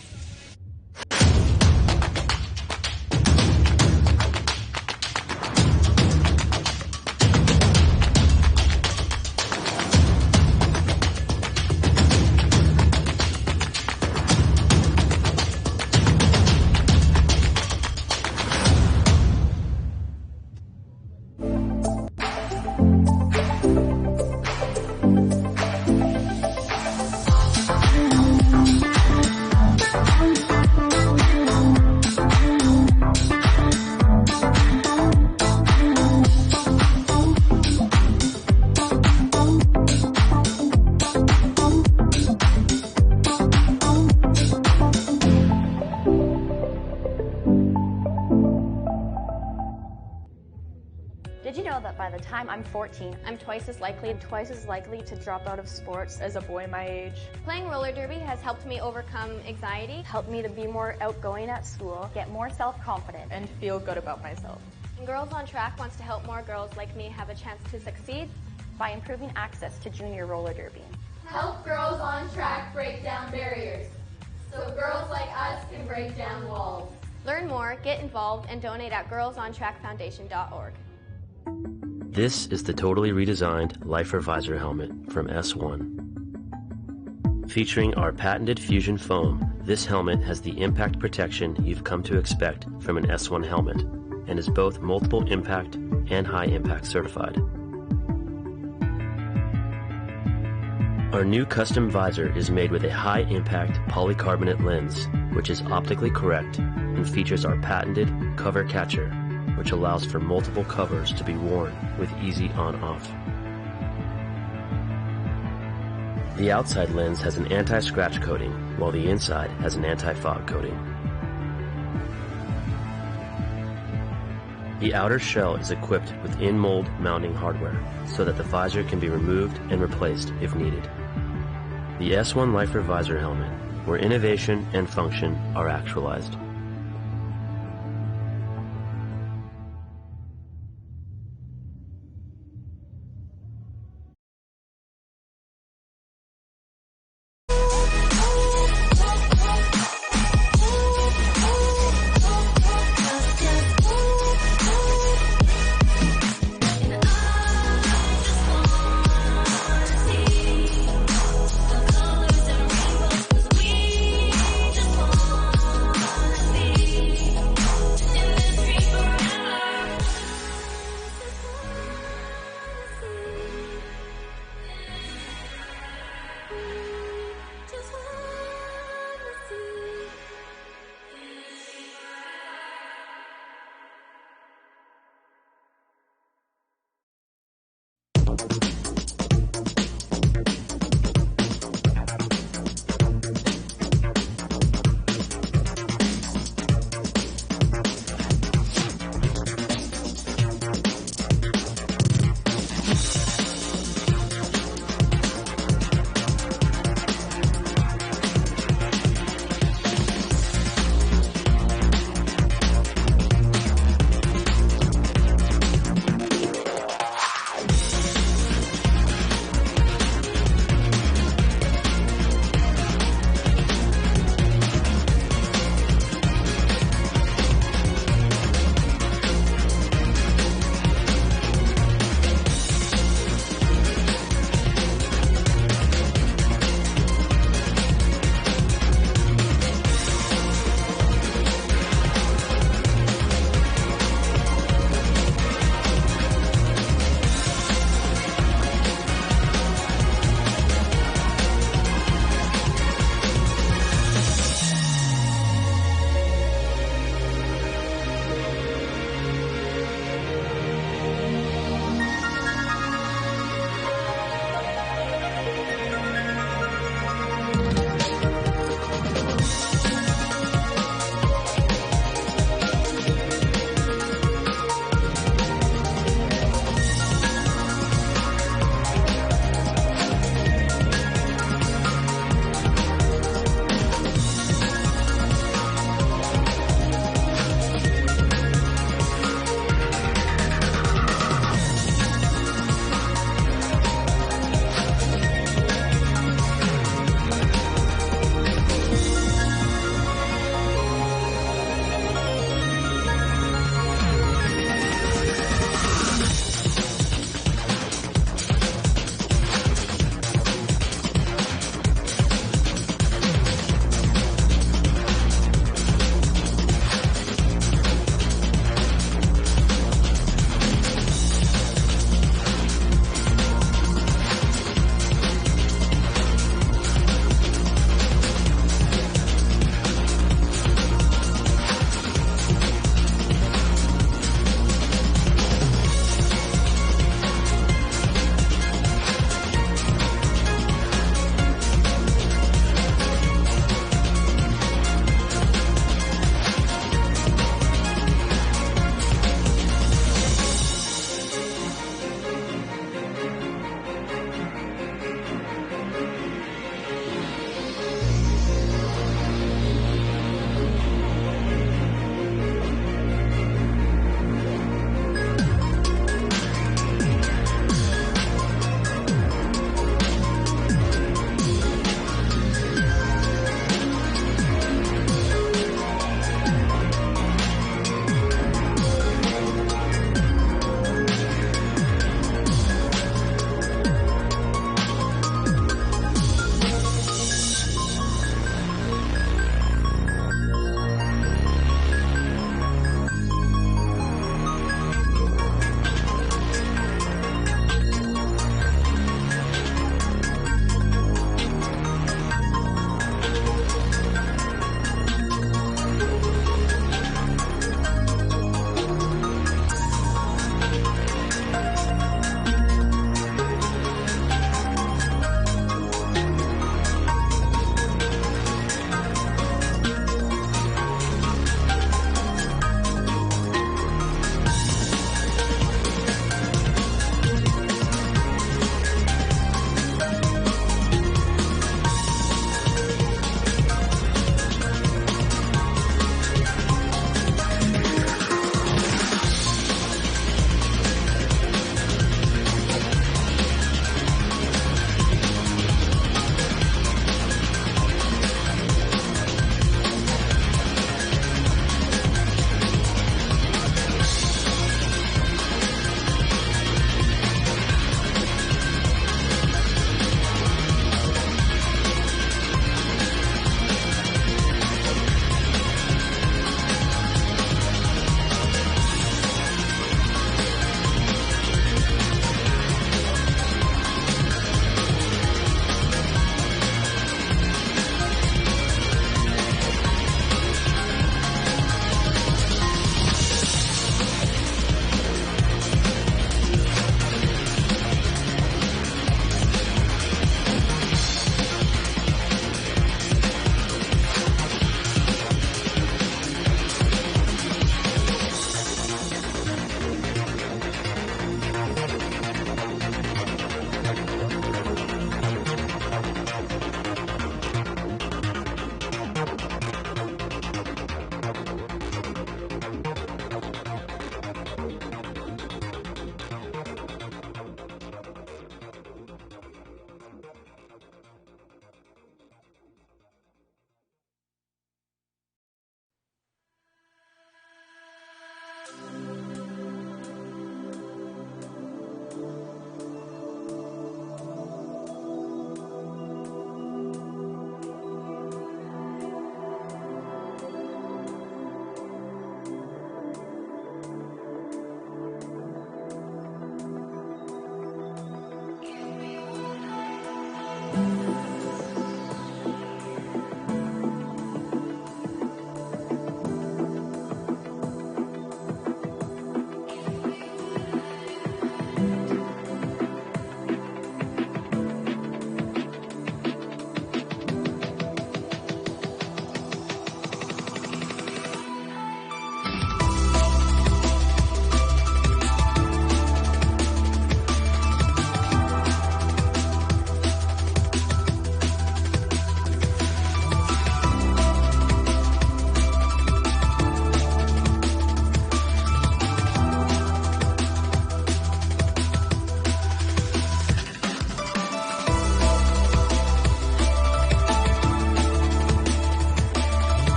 D: Did you know that by the time I'm 14, I'm twice as likely to drop out of sports as a boy my age?
E: Playing roller derby has helped me overcome anxiety,
D: Helped me to be more outgoing at school, get more self-confident,
E: and feel good about myself. and Girls on Track wants to help more girls like me have a chance to succeed.
D: by improving access to junior roller derby.
F: Help Girls on Track break down barriers so girls like us can break down walls.
E: Learn more, get involved, and donate at girlsontrackfoundation.org.
G: This is the totally redesigned Lifer Visor helmet from S1. Featuring our patented fusion foam, this helmet has the impact protection you've come to expect from an S1 helmet and is both multiple impact and high impact certified. Our new custom visor is made with a high impact polycarbonate lens, which is optically correct and features our patented cover catcher, which allows for multiple covers to be worn with easy on-off. The outside lens has an anti-scratch coating, while the inside has an anti-fog coating. The outer shell is equipped with in-mold mounting hardware, so that the visor can be removed and replaced if needed. The S1 Lifer Visor helmet, where innovation and function are actualized.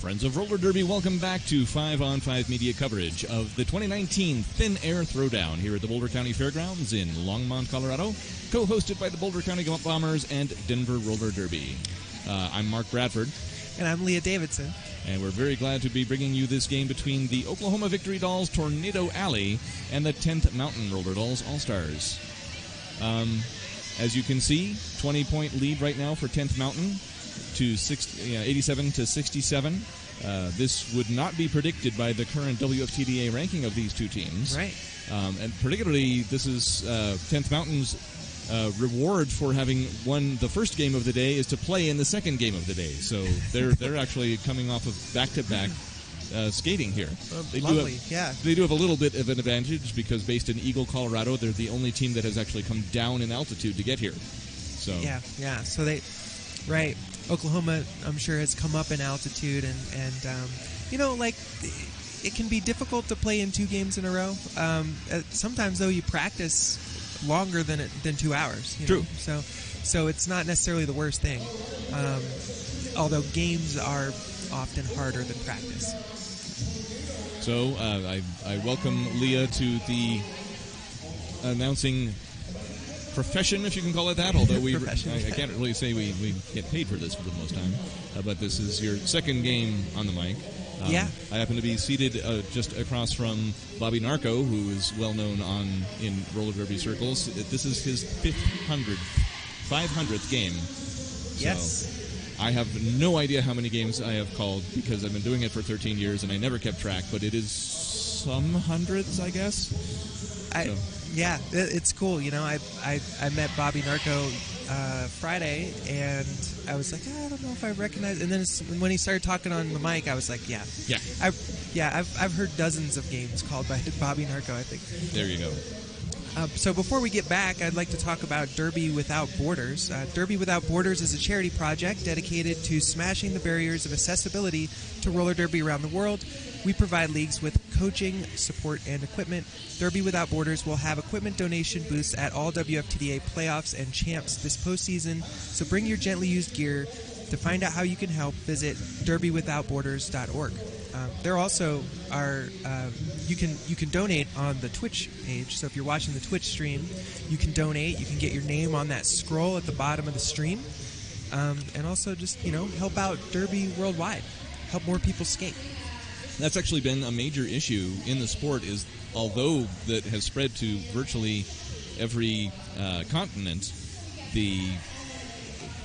B: Friends of Roller Derby, welcome back to 5-on-5 media coverage of the 2019 Thin Air Throwdown here at the Boulder County Fairgrounds in Longmont, Colorado, co-hosted by the Boulder County Bombers and Denver Roller Derby. I'm Mark Bradford.
C: And I'm Leah Davidson.
B: And we're very glad to be bringing you this game between the Oklahoma Victory Dolls Tornado Alley and the 10th Mountain Roller Dolls All-Stars. As you can see, 20-point lead right now for 10th Mountain to 87 to 67. This would not be predicted by the current WFTDA ranking of these two teams.
C: Right.
B: And particularly, this is 10th Mountain's reward for having won the first game of the day is to play in the second game of the day. So they're actually coming off of back-to-back skating here. They do have a little bit of an advantage because based in Eagle, Colorado, they're the only team that has actually come down in altitude to get here. So
C: yeah. So Oklahoma, I'm sure, has come up in altitude, and it can be difficult to play in 2 games in a row. Sometimes, though, you practice longer than 2 hours.
B: True.
C: So it's not necessarily the worst thing. Although games are often harder than practice.
B: So I welcome Leah to the announcing profession, if you can call it that, although I can't really say we get paid for this for the most time, but this is your second game on the mic. I happen to be seated just across from Bobby Narco, who is well known in roller derby circles. This is his 500th game.
C: Yes.
B: So I have no idea how many games I have called because I've been doing it for 13 years and I never kept track, but it is some hundreds, I guess.
C: Yeah, it's cool. I met Bobby Narco Friday, and I was like, I don't know if I recognize. And then when he started talking on the mic, I was like, yeah. I've heard dozens of games called by Bobby Narco, I think.
B: There you go.
C: So before we get back, I'd like to talk about Derby Without Borders. Derby Without Borders is a charity project dedicated to smashing the barriers of accessibility to roller derby around the world. We provide leagues with coaching, support, and equipment. Derby Without Borders will have equipment donation booths at all WFTDA playoffs and champs this postseason, so bring your gently used gear. To find out how you can help, visit derbywithoutborders.org. There also are you can donate on the Twitch page. So if you're watching the Twitch stream, you can donate. You can get your name on that scroll at the bottom of the stream, and also just help out Derby worldwide, help more people skate.
B: That's actually been a major issue in the sport. Is although that has spread to virtually every continent, the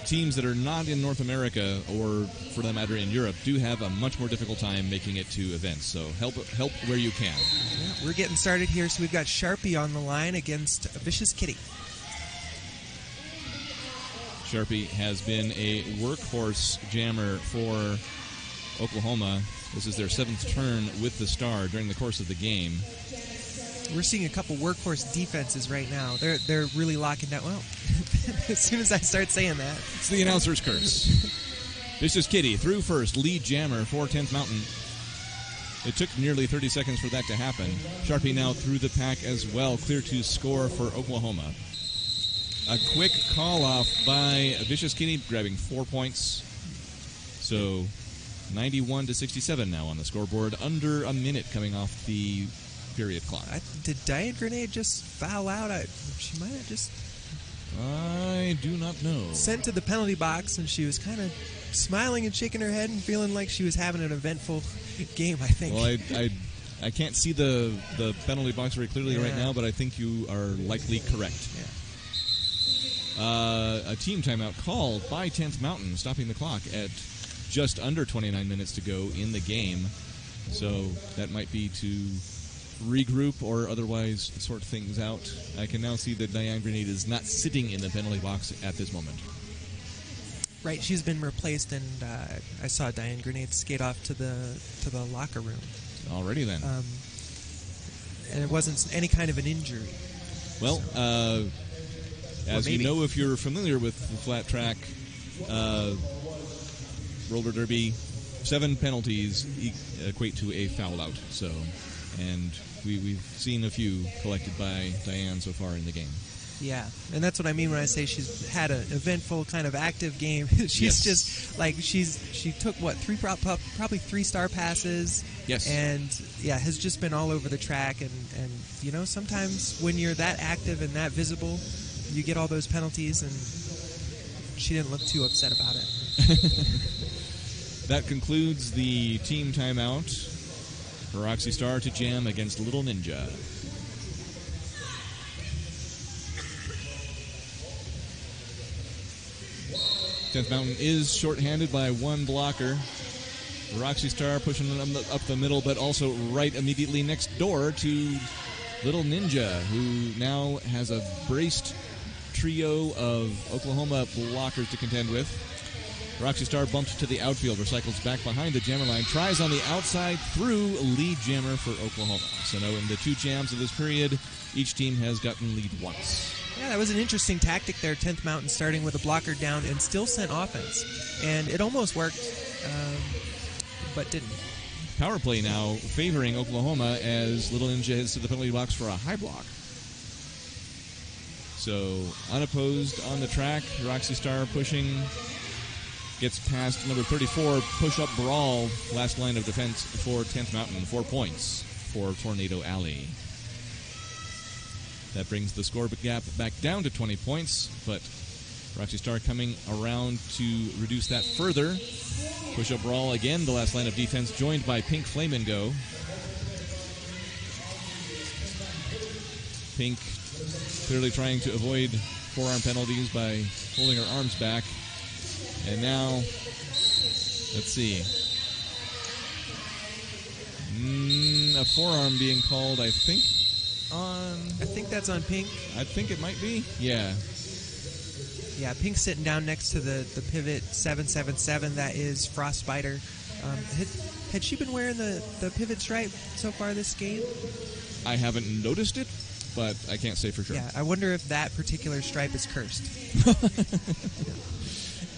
B: teams that are not in North America, or for that matter in Europe, do have a much more difficult time making it to events. So help where you can.
C: Yeah, we're getting started here. So we've got Sharpie on the line against Vicious Kitty.
B: Sharpie has been a workhorse jammer for Oklahoma. This is their 7th turn with the star during the course of the game.
C: We're seeing a couple workhorse defenses right now. They're really locking down. Well, as soon as I start saying that.
B: It's the announcer's curse. Vicious Kitty through first, lead jammer for 10th Mountain. It took nearly 30 seconds for that to happen. Sharpie now through the pack as well, clear to score for Oklahoma. A quick call-off by Vicious Kitty, grabbing 4 points. So 91 to 67 now on the scoreboard, under a minute coming off the period clock.
C: Did Diane Grenade just foul out? She might have just...
B: I do not know.
C: Sent to the penalty box, and she was kind of smiling and shaking her head and feeling like she was having an eventful game, I think.
B: Well, I can't see the penalty box very clearly right now, but I think you are likely correct.
C: Yeah.
B: A team timeout called by 10th Mountain, stopping the clock at just under 29 minutes to go in the game. So that might be to regroup or otherwise sort things out. I can now see that Diane Grenade is not sitting in the penalty box at this moment.
C: Right, she's been replaced, and I saw Diane Grenade skate off to the locker room.
B: Already then.
C: And it wasn't any kind of an injury.
B: Well, as you know, if you're familiar with the flat track roller derby, 7 penalties equate to a foul out. And we've seen a few collected by Diane so far in the game.
C: Yeah, and that's what I mean when I say she's had an eventful, kind of active game. She's just like she took probably 3-star passes.
B: Yes.
C: And has just been all over the track. And sometimes when you're that active and that visible, you get all those penalties. And she didn't look too upset about it.
B: That concludes the team timeout for Roxy Star to jam against Little Ninja. Tenth Mountain is shorthanded by one blocker. Roxy Star pushing them up the middle, but also right immediately next door to Little Ninja, who now has a braced trio of Oklahoma blockers to contend with. Roxy Star bumps to the outfield, recycles back behind the jammer line, tries on the outside through lead jammer for Oklahoma. So now in the 2 jams of this period, each team has gotten lead once.
C: Yeah, that was an interesting tactic there. 10th Mountain starting with a blocker down and still sent offense. And it almost worked, but didn't.
B: Power play now favoring Oklahoma as Little Ninja heads to the penalty box for a high block. So unopposed on the track, Roxy Star pushing, gets past number 34, push-up brawl, last line of defense for 10th Mountain. 4 points for Tornado Alley. That brings the score gap back down to 20 points, but Roxy Star coming around to reduce that further. Push-up brawl again, the last line of defense, joined by Pink Flamingo. Pink clearly trying to avoid forearm penalties by holding her arms back. And now, let's see. A forearm being called, I think, on...
C: I think that's on Pink.
B: I think it might be. Yeah.
C: Yeah, Pink's sitting down next to the pivot 777. That is Frostbiter. Had she been wearing the pivot stripe so far this game?
B: I haven't noticed it, but I can't say for sure.
C: Yeah, I wonder if that particular stripe is cursed.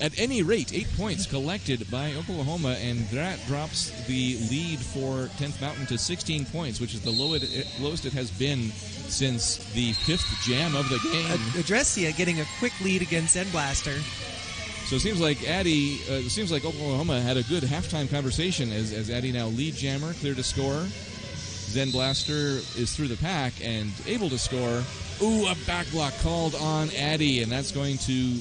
B: At any rate, 8 points collected by Oklahoma, and that drops the lead for 10th Mountain to 16 points, which is the lowest it has been since the 5th jam of the game.
C: Adressia getting a quick lead against Zen Blaster.
B: So it seems like Oklahoma had a good halftime conversation as Addie now lead jammer, clear to score. Zen Blaster is through the pack and able to score. Ooh, a back block called on Addie, and that's going to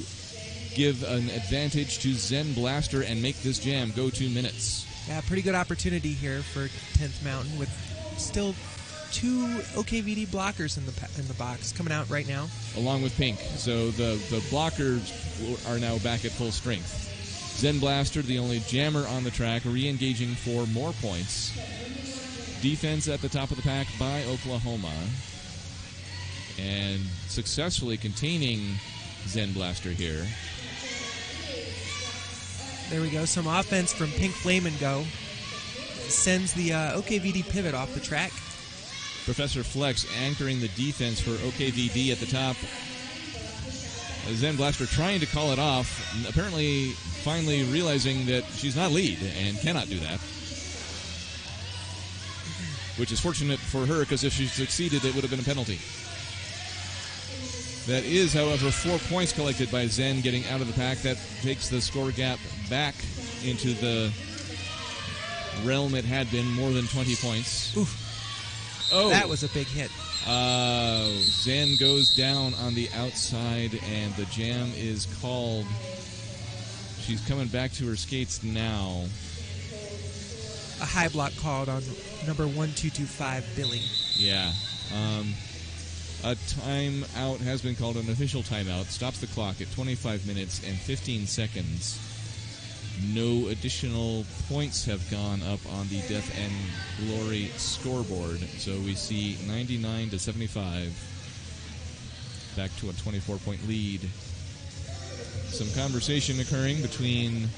B: give an advantage to Zen Blaster and make this jam go 2 minutes.
C: Yeah, pretty good opportunity here for 10th Mountain with still 2 OKVD blockers in the box coming out right now.
B: Along with Pink. So the blockers are now back at full strength. Zen Blaster, the only jammer on the track, re-engaging for more points. Defense at the top of the pack by Oklahoma. And successfully containing Zen Blaster here.
C: There we go. Some offense from Pink Flamingo. Sends the OKVD pivot off the track.
B: Professor Flex anchoring the defense for OKVD at the top. Zen Blaster trying to call it off. Apparently, finally realizing that she's not lead and cannot do that. Which is fortunate for her, because if she succeeded, it would have been a penalty. That is, however, 4 points collected by Zen getting out of the pack. That takes the score gap back into the realm it had been, more than 20 points.
C: Oof.
B: Oh,
C: that was a big hit.
B: Zen goes down on the outside, and the jam is called. She's coming back to her skates now.
C: A high block called on number 1225, Billy.
B: Yeah. A timeout has been called, an official timeout. Stops the clock at 25 minutes and 15 seconds. No additional points have gone up on the Death and Glory scoreboard. So we see 99 to 75. Back to a 24-point lead. Some conversation occurring between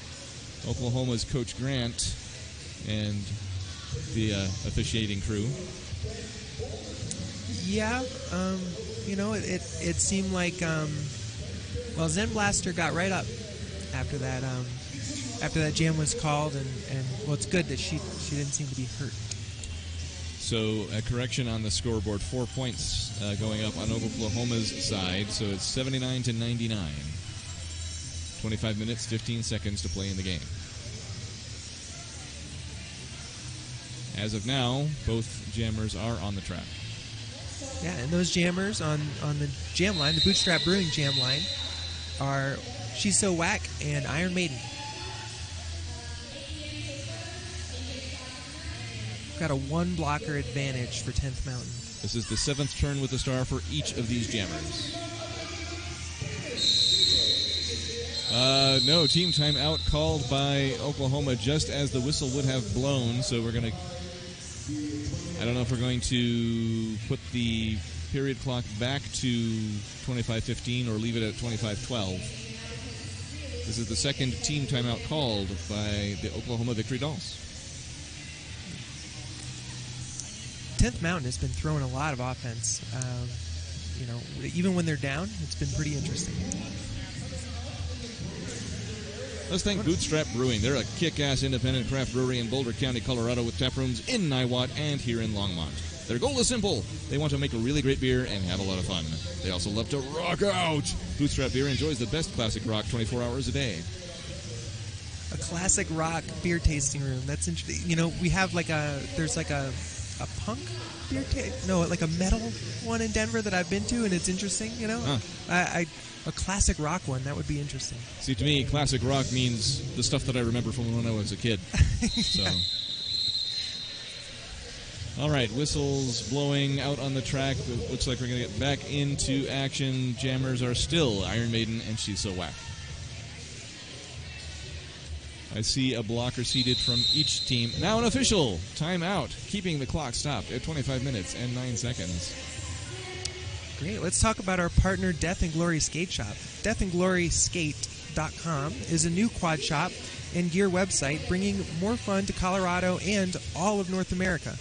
B: Oklahoma's Coach Grant and the officiating crew.
C: Yeah, it seemed like, Zen Blaster got right up after that jam was called, and well, it's good that she didn't seem to be hurt.
B: So a correction on the scoreboard. 4 points going up on Oklahoma's side. So it's 79-99. 25 minutes, 15 seconds to play in the game. As of now, both jammers are on the track.
C: Yeah, and those jammers on the jam line, the Bootstrap Brewing jam line, are She's So Whack and Iron Maiden. Got a one-blocker advantage for 10th Mountain.
B: This is the 7th turn with the star for each of these jammers. No, team timeout called by Oklahoma just as the whistle would have blown, so we're going to... I don't know if we're going to put the period clock back to 25:15 or leave it at 25:12. This is the second team timeout called by the Oklahoma Victory Dolls.
C: 10th Mountain has been throwing a lot of offense. Even when they're down, it's been pretty interesting.
B: Let's thank Bootstrap Brewing. They're a kick-ass independent craft brewery in Boulder County, Colorado, with tap rooms in Niwot and here in Longmont. Their goal is simple. They want to make a really great beer and have a lot of fun. They also love to rock out. Bootstrap Beer enjoys the best classic rock 24 hours a day.
C: A classic rock beer tasting room. That's interesting. We have there's like a punk beer like a metal one in Denver that I've been to, and it's interesting. A classic rock one, that would be interesting.
B: See, to me, classic rock means the stuff that I remember from when I was a kid. So, all right, whistles blowing out on the track. It looks like we're going to get back into action. Jammers are still Iron Maiden and She's So Whack. I see a blocker seated from each team. Now an official timeout, keeping the clock stopped at 25 minutes and 9 seconds.
C: Great. Let's talk about our partner, Death and Glory Skate Shop. deathandgloryskate.com is a new quad shop and gear website bringing more fun to Colorado and all of North America.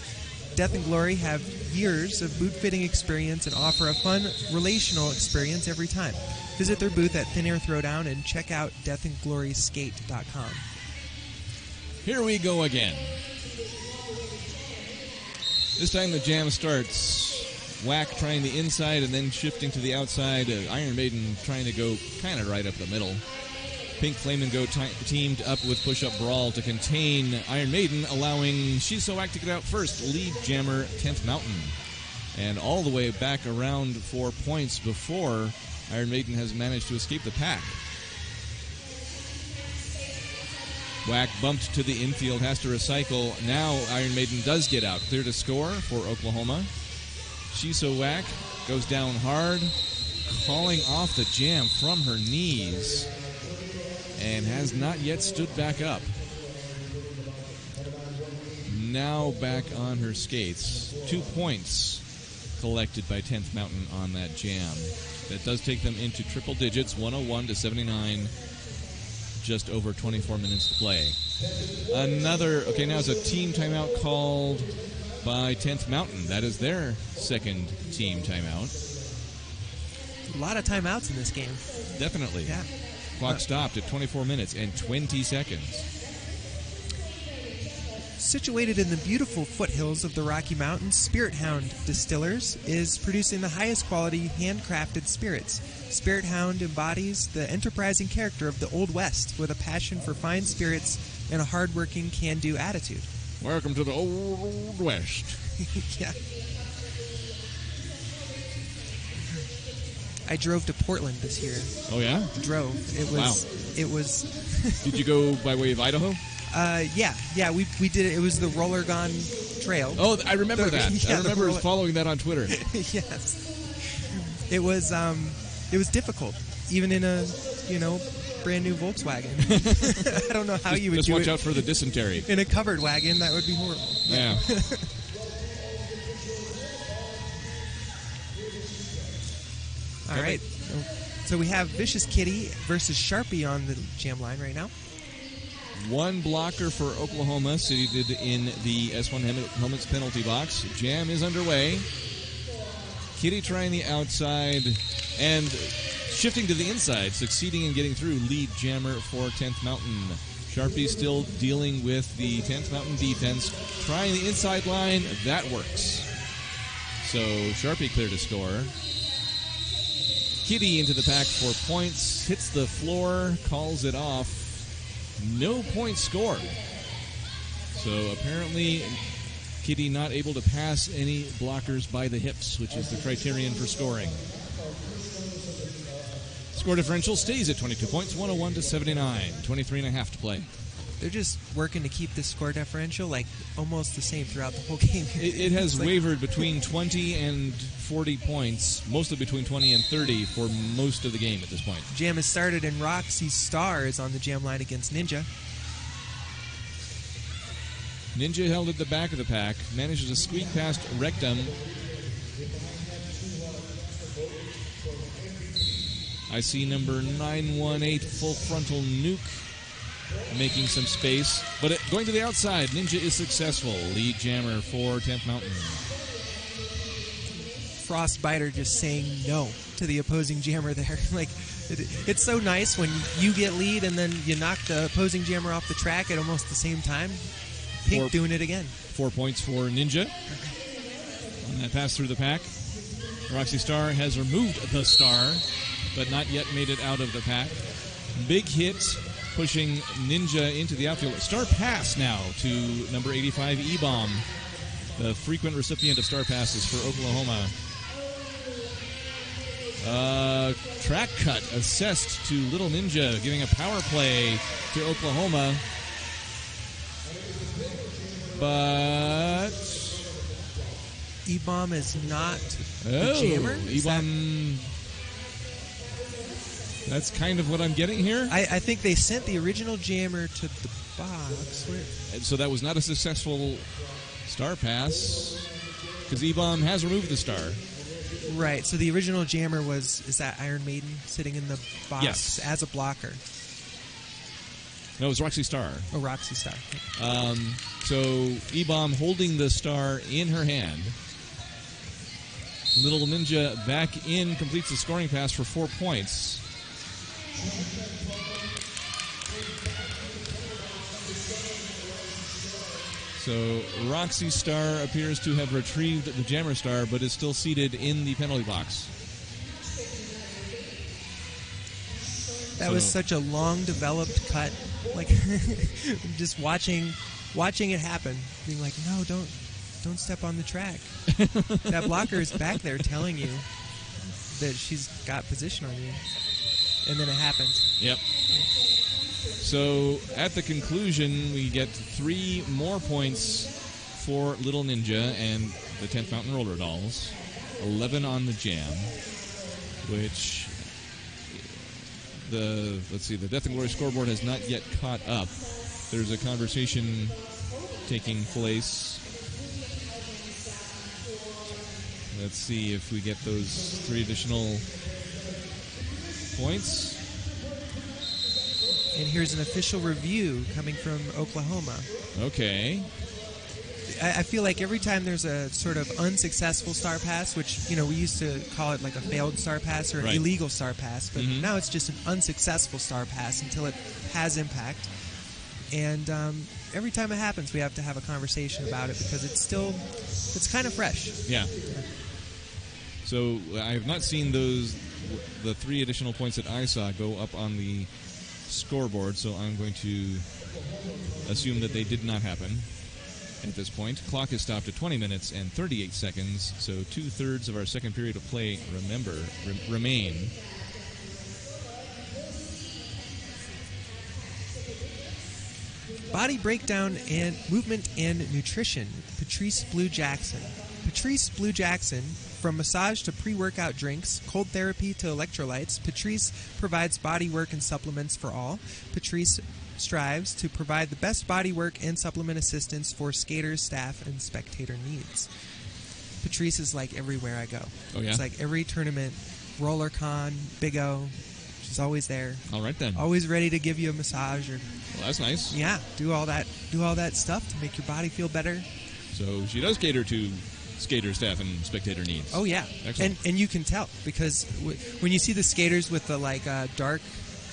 C: Death and Glory have years of boot fitting experience and offer a fun, relational experience every time. Visit their booth at Thin Air Throwdown and check out deathandgloryskate.com.
B: Here we go again. This time the jam starts. Whack trying the inside and then shifting to the outside. Iron Maiden trying to go kind of right up the middle. Pink Flamingo teamed up with Push-Up Brawl to contain Iron Maiden, allowing She's So Whack to get out first. Lead jammer 10th Mountain. And all the way back around 4 points before Iron Maiden has managed to escape the pack. Whack bumped to the infield, has to recycle. Now Iron Maiden does get out. Clear to score for Oklahoma. She's So Whack goes down hard, calling off the jam from her knees, and has not yet stood back up. Now back on her skates. 2 points collected by 10th Mountain on that jam. That does take them into triple digits, 101-79, just over 24 minutes to play. Now it's a team timeout called by 10th Mountain. That is their second team timeout.
C: A lot of timeouts in this game.
B: Definitely.
C: Yeah.
B: Clock stopped at 24 minutes and 20 seconds.
C: Situated in the beautiful foothills of the Rocky Mountains, Spirit Hound Distillers is producing the highest quality handcrafted spirits. Spirit Hound embodies the enterprising character of the Old West with a passion for fine spirits and a hardworking, can-do attitude.
B: Welcome to the Old West.
C: Yeah. I drove to Portland this year.
B: Oh, yeah?
C: Drove. It was...
B: Did you go by way of Idaho?
C: Yeah, we did it. It was the Roller Gone Trail.
B: Oh, I remember that.
C: Yeah,
B: I remember following that on Twitter.
C: Yes. It was difficult, even in a, brand new Volkswagen. I don't know how you would
B: just
C: do it.
B: watch out for the dysentery.
C: In a covered wagon, that would be horrible.
B: Yeah.
C: All right. So we have Vicious Kitty versus Sharpie on the jam line right now.
B: One blocker for Oklahoma, seated in the S1 helmets penalty box. Jam is underway. Kitty trying the outside and shifting to the inside, succeeding in getting through. Lead jammer for 10th Mountain. Sharpie still dealing with the 10th Mountain defense. Trying the inside line. That works. So Sharpie cleared a score. Kitty into the pack for points. Hits the floor. Calls it off. No points scored. So apparently Kitty not able to pass any blockers by the hips, which is the criterion for scoring. Score differential stays at 22 points, 101-79. 23 and a half to play.
C: They're just working to keep this score differential like almost the same throughout the whole game.
B: It has wavered between 20 and 40 points, mostly between 20 and 30 for most of the game at this point.
C: Jam has started, and Roxy Star is on the jam line against Ninja.
B: Ninja held at the back of the pack, manages to squeak past Rectum. I see number 918, Full Frontal Nuke, making some space. But going to the outside, Ninja is successful. Lead jammer for 10th Mountain.
C: Frostbiter just saying no to the opposing jammer there. Like, it's so nice when you get lead and then you knock the opposing jammer off the track at almost the same time. Pink doing it again. 4
B: points for Ninja on that pass through the pack. Roxy Star has removed the star, but not yet made it out of the pack. Big hit, pushing Ninja into the outfield. Star pass now to number 85, E-Bomb, the frequent recipient of star passes for Oklahoma. Track cut assessed to Little Ninja, giving a power play to Oklahoma. But
C: E-Bomb is not the jammer?
B: E-Bomb... That's kind of what I'm getting here.
C: I think they sent the original jammer to the box.
B: So that was not a successful star pass, because E-Bomb has removed the star.
C: Right, so the original jammer is that Iron Maiden sitting in the box as a blocker?
B: No, it was Roxy Star.
C: Oh, Roxy Star.
B: So E-Bomb holding the star in her hand. Little Ninja back in, completes the scoring pass for 4 points. So Roxy Star appears to have retrieved the jammer star, but is still seated in the penalty box.
C: That was such a long developed cut. Like just watching it happen, being like, no, don't step on the track. That blocker is back there telling you that she's got position on you. And then it happens.
B: Yep. So at the conclusion, we get 3 more points for Little Ninja and the 10th Mountain Roller Dolls. 11 on the jam, which the Death and Glory scoreboard has not yet caught up. There's a conversation taking place. Let's see if we get those 3 additional points.
C: And here's an official review coming from Oklahoma.
B: Okay.
C: I feel like every time there's a sort of unsuccessful star pass, which, we used to call it like a failed star pass or an illegal star pass, but now it's just an unsuccessful star pass until it has impact. And every time it happens, we have to have a conversation about it because it's kind of fresh.
B: Yeah. So I have not seen the 3 additional points that I saw go up on the scoreboard, so I'm going to assume that they did not happen at this point. Clock is stopped at 20 minutes and 38 seconds, so 2/3 of our second period of play remain.
C: Body breakdown and movement and nutrition. Patrice Blue Jackson. Patrice Blue Jackson, from massage to pre-workout drinks, cold therapy to electrolytes, Patrice provides body work and supplements for all. Patrice strives to provide the best body work and supplement assistance for skaters, staff, and spectator needs. Patrice is like everywhere I go.
B: Oh, yeah?
C: It's like every tournament, RollerCon, Big O. She's always there.
B: All right, then.
C: Always ready to give you a massage. Well,
B: that's nice.
C: Yeah, do all that stuff to make your body feel better.
B: So she does cater to skater, staff, and spectator needs.
C: Oh, yeah.
B: Excellent.
C: And you can tell because when you see the skaters with the dark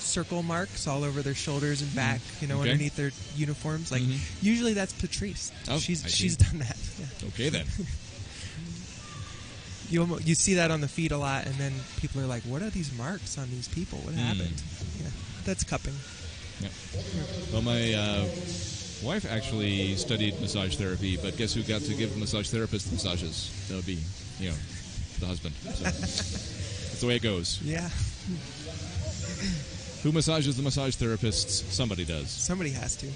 C: circle marks all over their shoulders and back, underneath their uniforms. Like usually that's Patrice.
B: Oh,
C: she's done that. Yeah.
B: Okay then.
C: You see that on the feed a lot, and then people are like, "What are these marks on these people? What happened?" Yeah, that's cupping.
B: Yeah. Well, my wife actually studied massage therapy, but guess who got to give massage therapists massages? That would be, the husband. So that's the way it goes.
C: Yeah.
B: Who massages the massage therapists? Somebody does.
C: Somebody has to.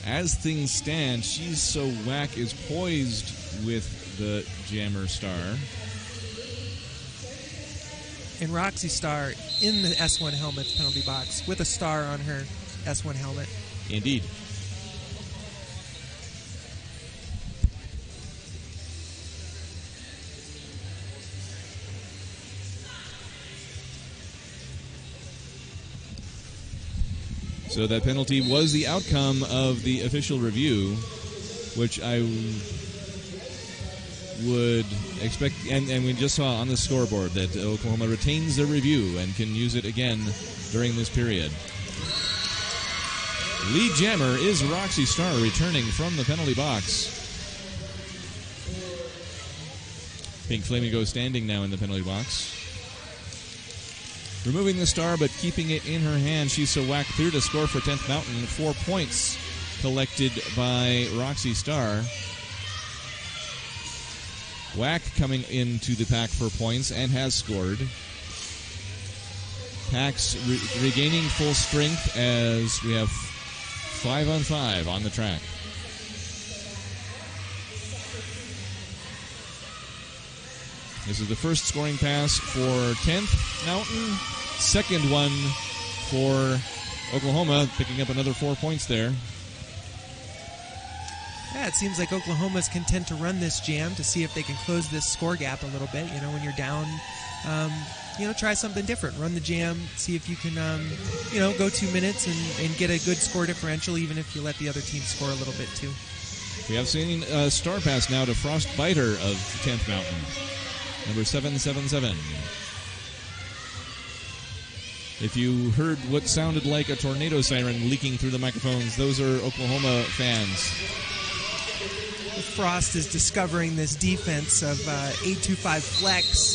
B: As things stand, She's So Whack is poised with the Jammer Star.
C: And Roxy Star in the S1 helmet's penalty box with a star on her S1 helmet.
B: Indeed. So that penalty was the outcome of the official review, which I would expect, and we just saw on the scoreboard that Oklahoma retains their review and can use it again during this period. Lead jammer is Roxy Star returning from the penalty box. Pink Flamingo standing now in the penalty box. Removing the star but keeping it in her hand, She's So Whack clear to score for 10th Mountain. 4 points collected by Roxy Star. Whack coming into the pack for points and has scored. Pack's regaining full strength as we have 5-on-5 on the track. This is the first scoring pass for 10th Mountain. Second one for Oklahoma, picking up another 4 points there.
C: Yeah, it seems like Oklahoma's content to run this jam to see if they can close this score gap a little bit. When you're down, try something different. Run the jam, see if you can, go 2 minutes and get a good score differential, even if you let the other team score a little bit too.
B: We have seen a star pass now to Frostbiter of 10th Mountain. Number 777. If you heard what sounded like a tornado siren leaking through the microphones, those are Oklahoma fans.
C: Frost is discovering this defense of 825 Flex,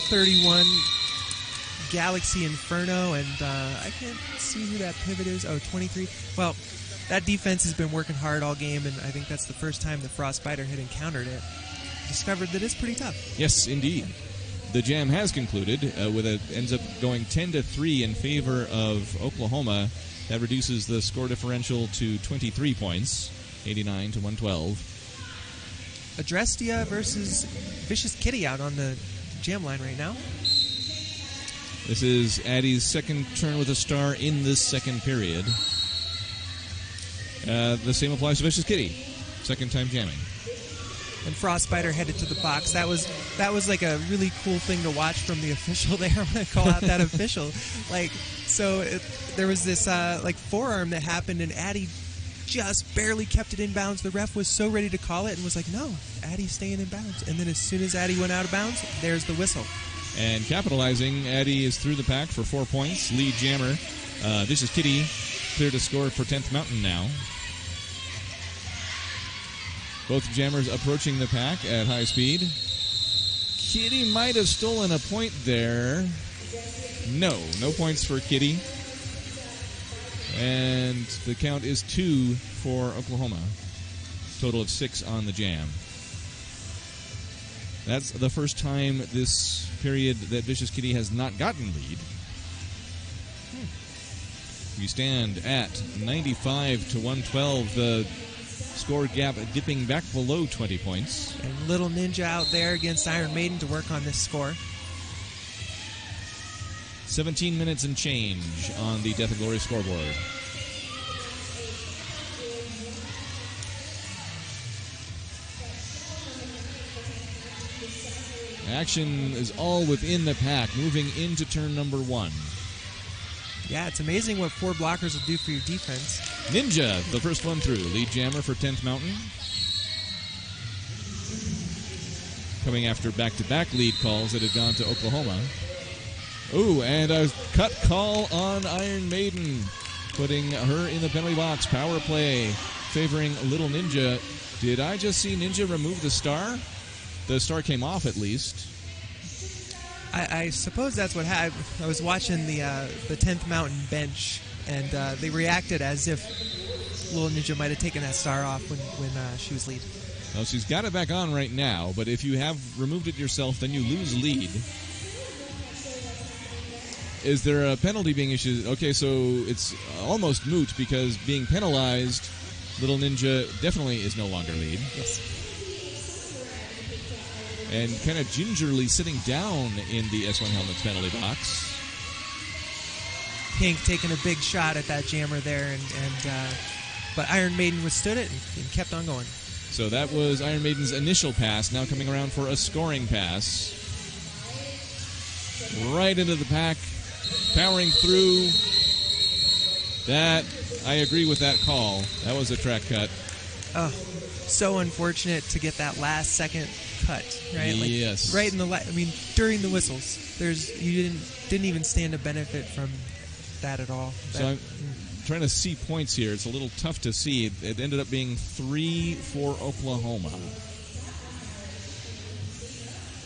C: 31 Galaxy Inferno, and I can't see who that pivot is. 23. Well, that defense has been working hard all game, and I think that's the first time the Frostbiter had encountered it. Discovered that it's pretty tough.
B: Yes, indeed. The jam has concluded ends up going 10-3 in favor of Oklahoma. That reduces the score differential to 23 points, 89-112.
C: Adrestia versus Vicious Kitty out on the jam line right now.
B: This is Addie's second turn with a star in this second period. The same applies to Vicious Kitty. Second time jamming.
C: And Frostbiter headed to the box. That was like a really cool thing to watch from the official there. I'm going to call out that official. There was this forearm that happened, and Addie just barely kept it in bounds. The ref was so ready to call it and was like, no, Addie's staying in bounds. And then as soon as Addie went out of bounds, there's the whistle.
B: And capitalizing, Addie is through the pack for 4 points. Lead jammer, Vicious Kitty, clear to score for 10th Mountain now. Both jammers approaching the pack at high speed. Kitty might have stolen a point there. No points for Kitty. And the count is 2 for Oklahoma. Total of 6 on the jam. That's the first time this period that Vicious Kitty has not gotten lead. We stand at 95-112. The score gap dipping back below 20 points.
C: And Little Ninja out there against Iron Maiden to work on this score.
B: 17 minutes and change on the Death and Glory scoreboard. Action is all within the pack, moving into turn number 1.
C: Yeah, it's amazing what 4 blockers will do for your defense.
B: Ninja, the first one through. Lead jammer for 10th Mountain. coming after back-to-back lead calls that had gone to Oklahoma. Ooh, and a cut call on Iron Maiden, putting her in the penalty box. Power play favoring Little Ninja. Did I just see Ninja remove the star? The star came off at least.
C: I suppose that's what happened. I was watching the 10th Mountain bench, and they reacted as if Little Ninja might have taken that star off when she was lead.
B: Well, she's got it back on right now, but if you have removed it yourself, then you lose lead. Is there a penalty being issued? Okay, so it's almost moot because being penalized, Little Ninja definitely is no longer lead.
C: Yes.
B: And kind of gingerly sitting down in the S1 Helmets penalty box.
C: Pink taking a big shot at that jammer there, but Iron Maiden withstood it and kept on going.
B: So that was Iron Maiden's initial pass, now coming around for a scoring pass. Right into the pack, powering through. That, I agree with that call. That was a track cut.
C: Oh, so unfortunate to get that last second cut, right?
B: Yes.
C: Right in the during the whistles. You didn't even stand to benefit from that at all.
B: So I'm trying to see points here. It's a little tough to see. It ended up being 3 for Oklahoma.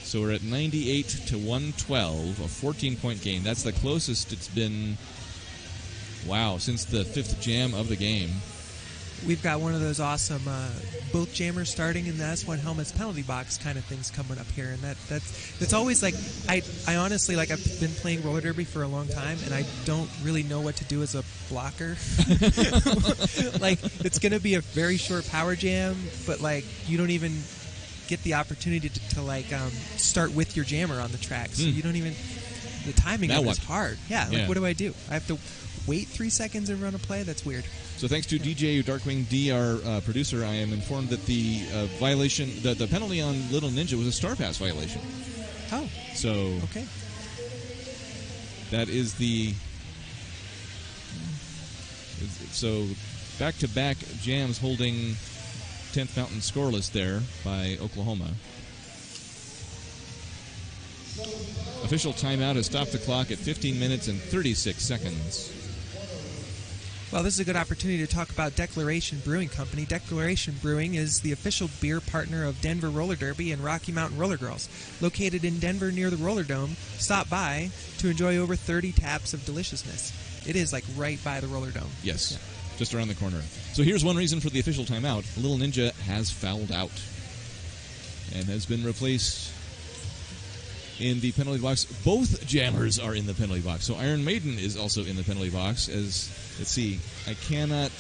B: So we're at 98 to 112, a 14-point game. That's the closest it's been, since the 5th jam of the game.
C: We've got one of those awesome both jammers starting in the S1 Helmets penalty box kind of things coming up here, and that's always like I honestly I've been playing roller derby for a long time, and I don't really know what to do as a blocker. It's going to be a very short power jam, but you don't even get the opportunity to start with your jammer on the track, so you don't even the timing of it is hard. Yeah, what do? I have to wait 3 seconds and run a play? That's weird.
B: So thanks to DJ Darkwing D, our producer, I am informed that the violation, the penalty on Little Ninja was a star pass violation.
C: Oh.
B: So
C: okay.
B: That is the... So back-to-back jams holding 10th Mountain scoreless there by Oklahoma. Official timeout has stopped the clock at 15 minutes and 36 seconds.
C: Well, this is a good opportunity to talk about Declaration Brewing Company. Declaration Brewing is the official beer partner of Denver Roller Derby and Rocky Mountain Roller Girls. Located in Denver near the Roller Dome, stop by to enjoy over 30 taps of deliciousness. It is right by the Roller Dome.
B: Yes, just around the corner. So here's one reason for the official timeout. Little Ninja has fouled out and has been replaced in the penalty box. Both jammers are in the penalty box. So Iron Maiden is also in the penalty box. Let's see, I cannot...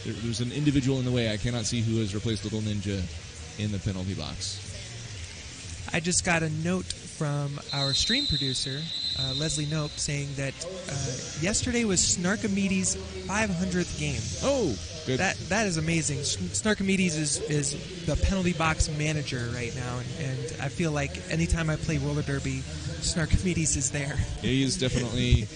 B: There's an individual in the way. I cannot see who has replaced Little Ninja in the penalty box.
C: I just got a note from our stream producer, Leslie Nope, saying that yesterday was Snarkomedes' 500th game.
B: Oh, good.
C: That is amazing. Snarkomedes is the penalty box manager right now, and I feel like anytime I play roller derby, Snarkomedes is there.
B: He is definitely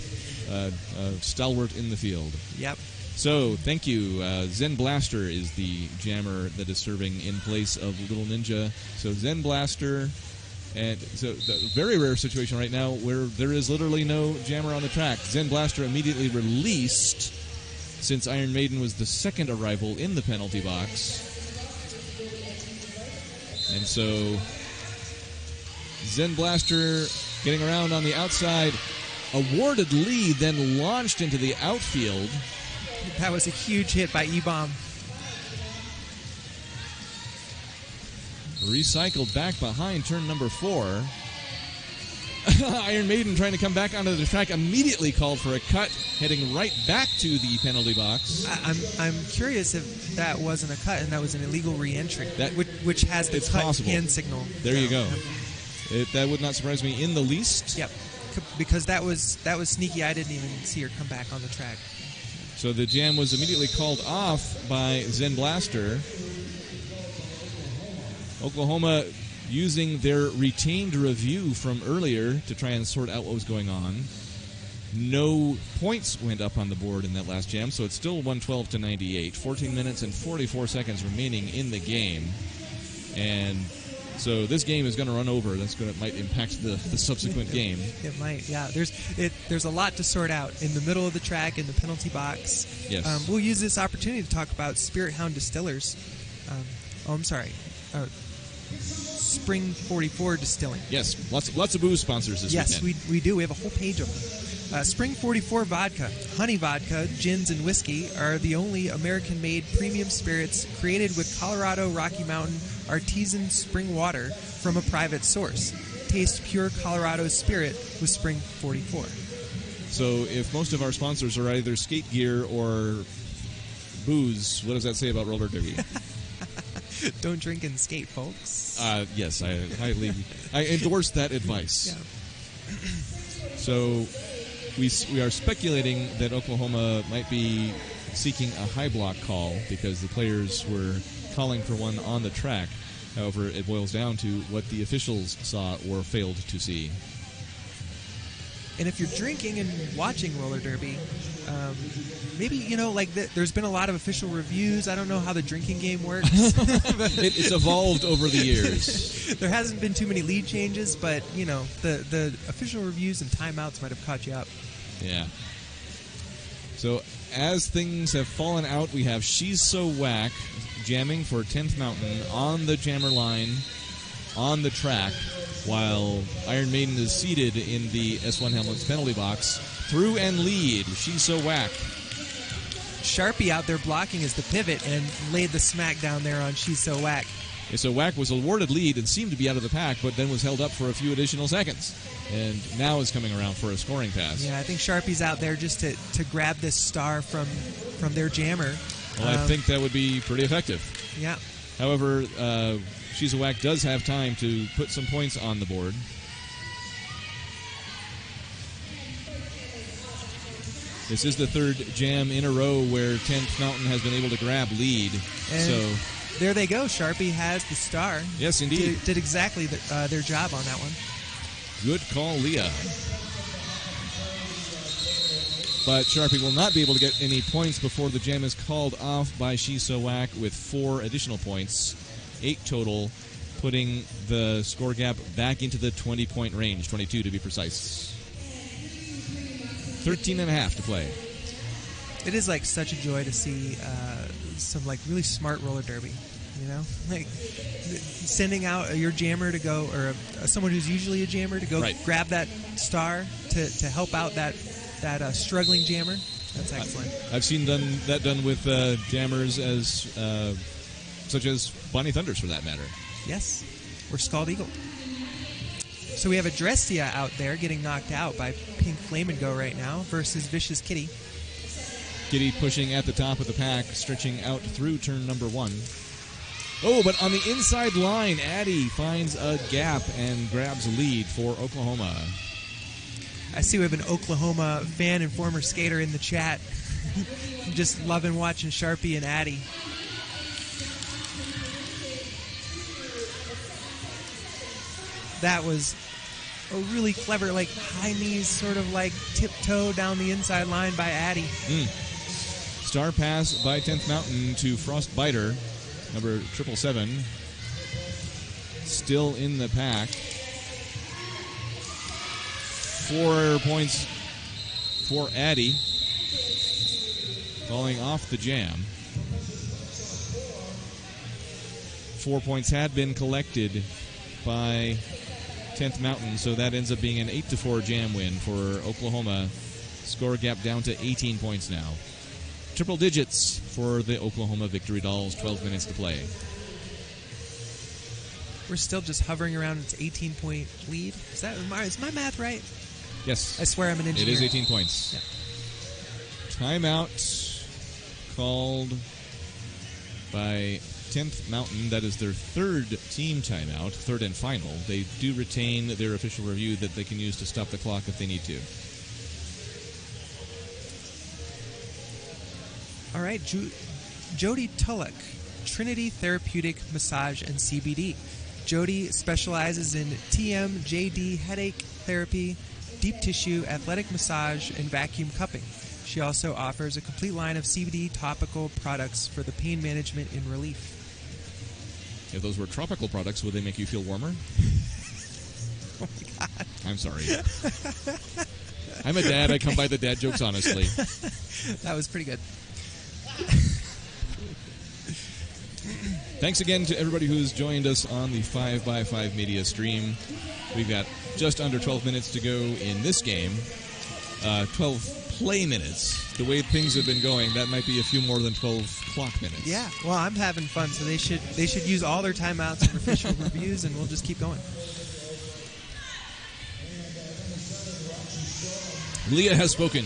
B: a stalwart in the field.
C: Yep.
B: So, thank you. Zen Blaster is the jammer that is serving in place of Little Ninja. So, Zen Blaster, and so the very rare situation right now where there is literally no jammer on the track. Zen Blaster immediately released since Iron Maiden was the second arrival in the penalty box. And so, Zen Blaster getting around on the outside, awarded lead, then launched into the outfield.
C: That was a huge hit by E-Bomb.
B: Recycled back behind turn number 4. Iron Maiden trying to come back onto the track, immediately called for a cut, heading right back to the penalty box.
C: I'm curious if that wasn't a cut and that was an illegal re-entry, which has the cut
B: possible.
C: hand signal.
B: There you go. That would not surprise me in the least.
C: Yep, because that was sneaky. I didn't even see her come back on the track.
B: So the jam was immediately called off by Zen Blaster. Oklahoma using their retained review from earlier to try and sort out what was going on. No points went up on the board in that last jam, so it's still 112 to 98. 14 minutes and 44 seconds remaining in the game. And So this game is going to run over. Might impact the subsequent game.
C: It might, yeah. There's a lot to sort out in the middle of the track, in the penalty box.
B: Yes.
C: We'll use this opportunity to talk about Spirit Hound Distillers. Spring 44 Distilling.
B: Yes, lots of booze sponsors this
C: Yes,
B: weekend.
C: we do. We have a whole page of them. Spring 44 Vodka, Honey Vodka, Gins, and Whiskey are the only American-made premium spirits created with Colorado Rocky Mountain artisan spring water from a private source. Taste pure Colorado spirit with Spring 44.
B: So if most of our sponsors are either skate gear or booze, what does that say about roller derby?
C: Don't drink and skate, folks.
B: Yes, I endorse that advice.
C: Yeah.
B: So we are speculating that Oklahoma might be seeking a high block call because the players were calling for one on the track. However, it boils down to what the officials saw or failed to see.
C: And if you're drinking and watching roller derby, maybe, there's been a lot of official reviews. I don't know how the drinking game works.
B: It's evolved over the years.
C: There hasn't been too many lead changes, but, the official reviews and timeouts might have caught you up.
B: Yeah. So as things have fallen out, we have She's So Whack jamming for 10th Mountain on the jammer line on the track, while Iron Maiden is seated in the S1 Helmets penalty box. Through and lead, She's So Whack.
C: Sharpie out there blocking as the pivot and laid the smack down there on She's So Whack.
B: Yeah, so Whack was awarded lead and seemed to be out of the pack, but then was held up for a few additional seconds. And now is coming around for a scoring pass.
C: Yeah, I think Sharpie's out there just to grab this star from their jammer.
B: Well, I think that would be pretty effective.
C: Yeah.
B: However, She's a Whack does have time to put some points on the board. This is the third jam in a row where 10th Mountain has been able to grab lead.
C: And there they go. Sharpie has the star.
B: Yes, indeed.
C: Did exactly their job on that one.
B: Good call, Leah. But Sharpie will not be able to get any points before the jam is called off by She's So Whack with 4 additional points. 8 total, putting the score gap back into the 20-point range, 22 to be precise. 13 and a half to play.
C: It is such a joy to see some really smart roller derby. Sending out your jammer to go, or someone who's usually a jammer to go grab that star to help out that struggling jammer. That's excellent.
B: I've seen that done with jammers such as Bonnie Thunders, for that matter.
C: Yes, or Scald Eagle. So we have Adrestia out there getting knocked out by Pink Flamingo right now versus Vicious Kitty.
B: Kitty pushing at the top of the pack, stretching out through turn number 1. Oh, but on the inside line, Addy finds a gap and grabs a lead for Oklahoma.
C: I see we have an Oklahoma fan and former skater in the chat. Just loving watching Sharpie and Addy. That was a really clever, high knees, sort of tiptoe down the inside line by Addy.
B: Star pass by 10th Mountain to Frostbiter, number 777. Still in the pack. 4 points for Addy. Falling off the jam. 4 points had been collected by 10th Mountain, so that ends up being an 8-4 jam win for Oklahoma. Score gap down to 18 points now. Triple digits for the Oklahoma Victory Dolls. 12 minutes to play.
C: We're still just hovering around its 18-point lead. Is my math right?
B: Yes.
C: I swear I'm an engineer.
B: It is 18 points. Yeah. Timeout called by 10th Mountain. That is their third team timeout, third and final. They do retain their official review that they can use to stop the clock if they need to.
C: All right, Jody Tullock, Trinity Therapeutic Massage and CBD. Jody specializes in TM, JD, headache therapy, deep tissue, athletic massage, and vacuum cupping. She also offers a complete line of CBD topical products for the pain management and relief.
B: If those were tropical products, would they make you feel warmer?
C: Oh my God.
B: I'm sorry. I'm a dad. I come by the dad jokes honestly.
C: That was pretty good.
B: Thanks again to everybody who's joined us on the 5x5 Media stream. We've got just under 12 minutes to go in this game. 12 play minutes. The way things have been going, that might be a few more than 12 clock minutes.
C: Yeah, well, I'm having fun, so they should use all their timeouts for official reviews, and we'll just keep going.
B: Leah has spoken.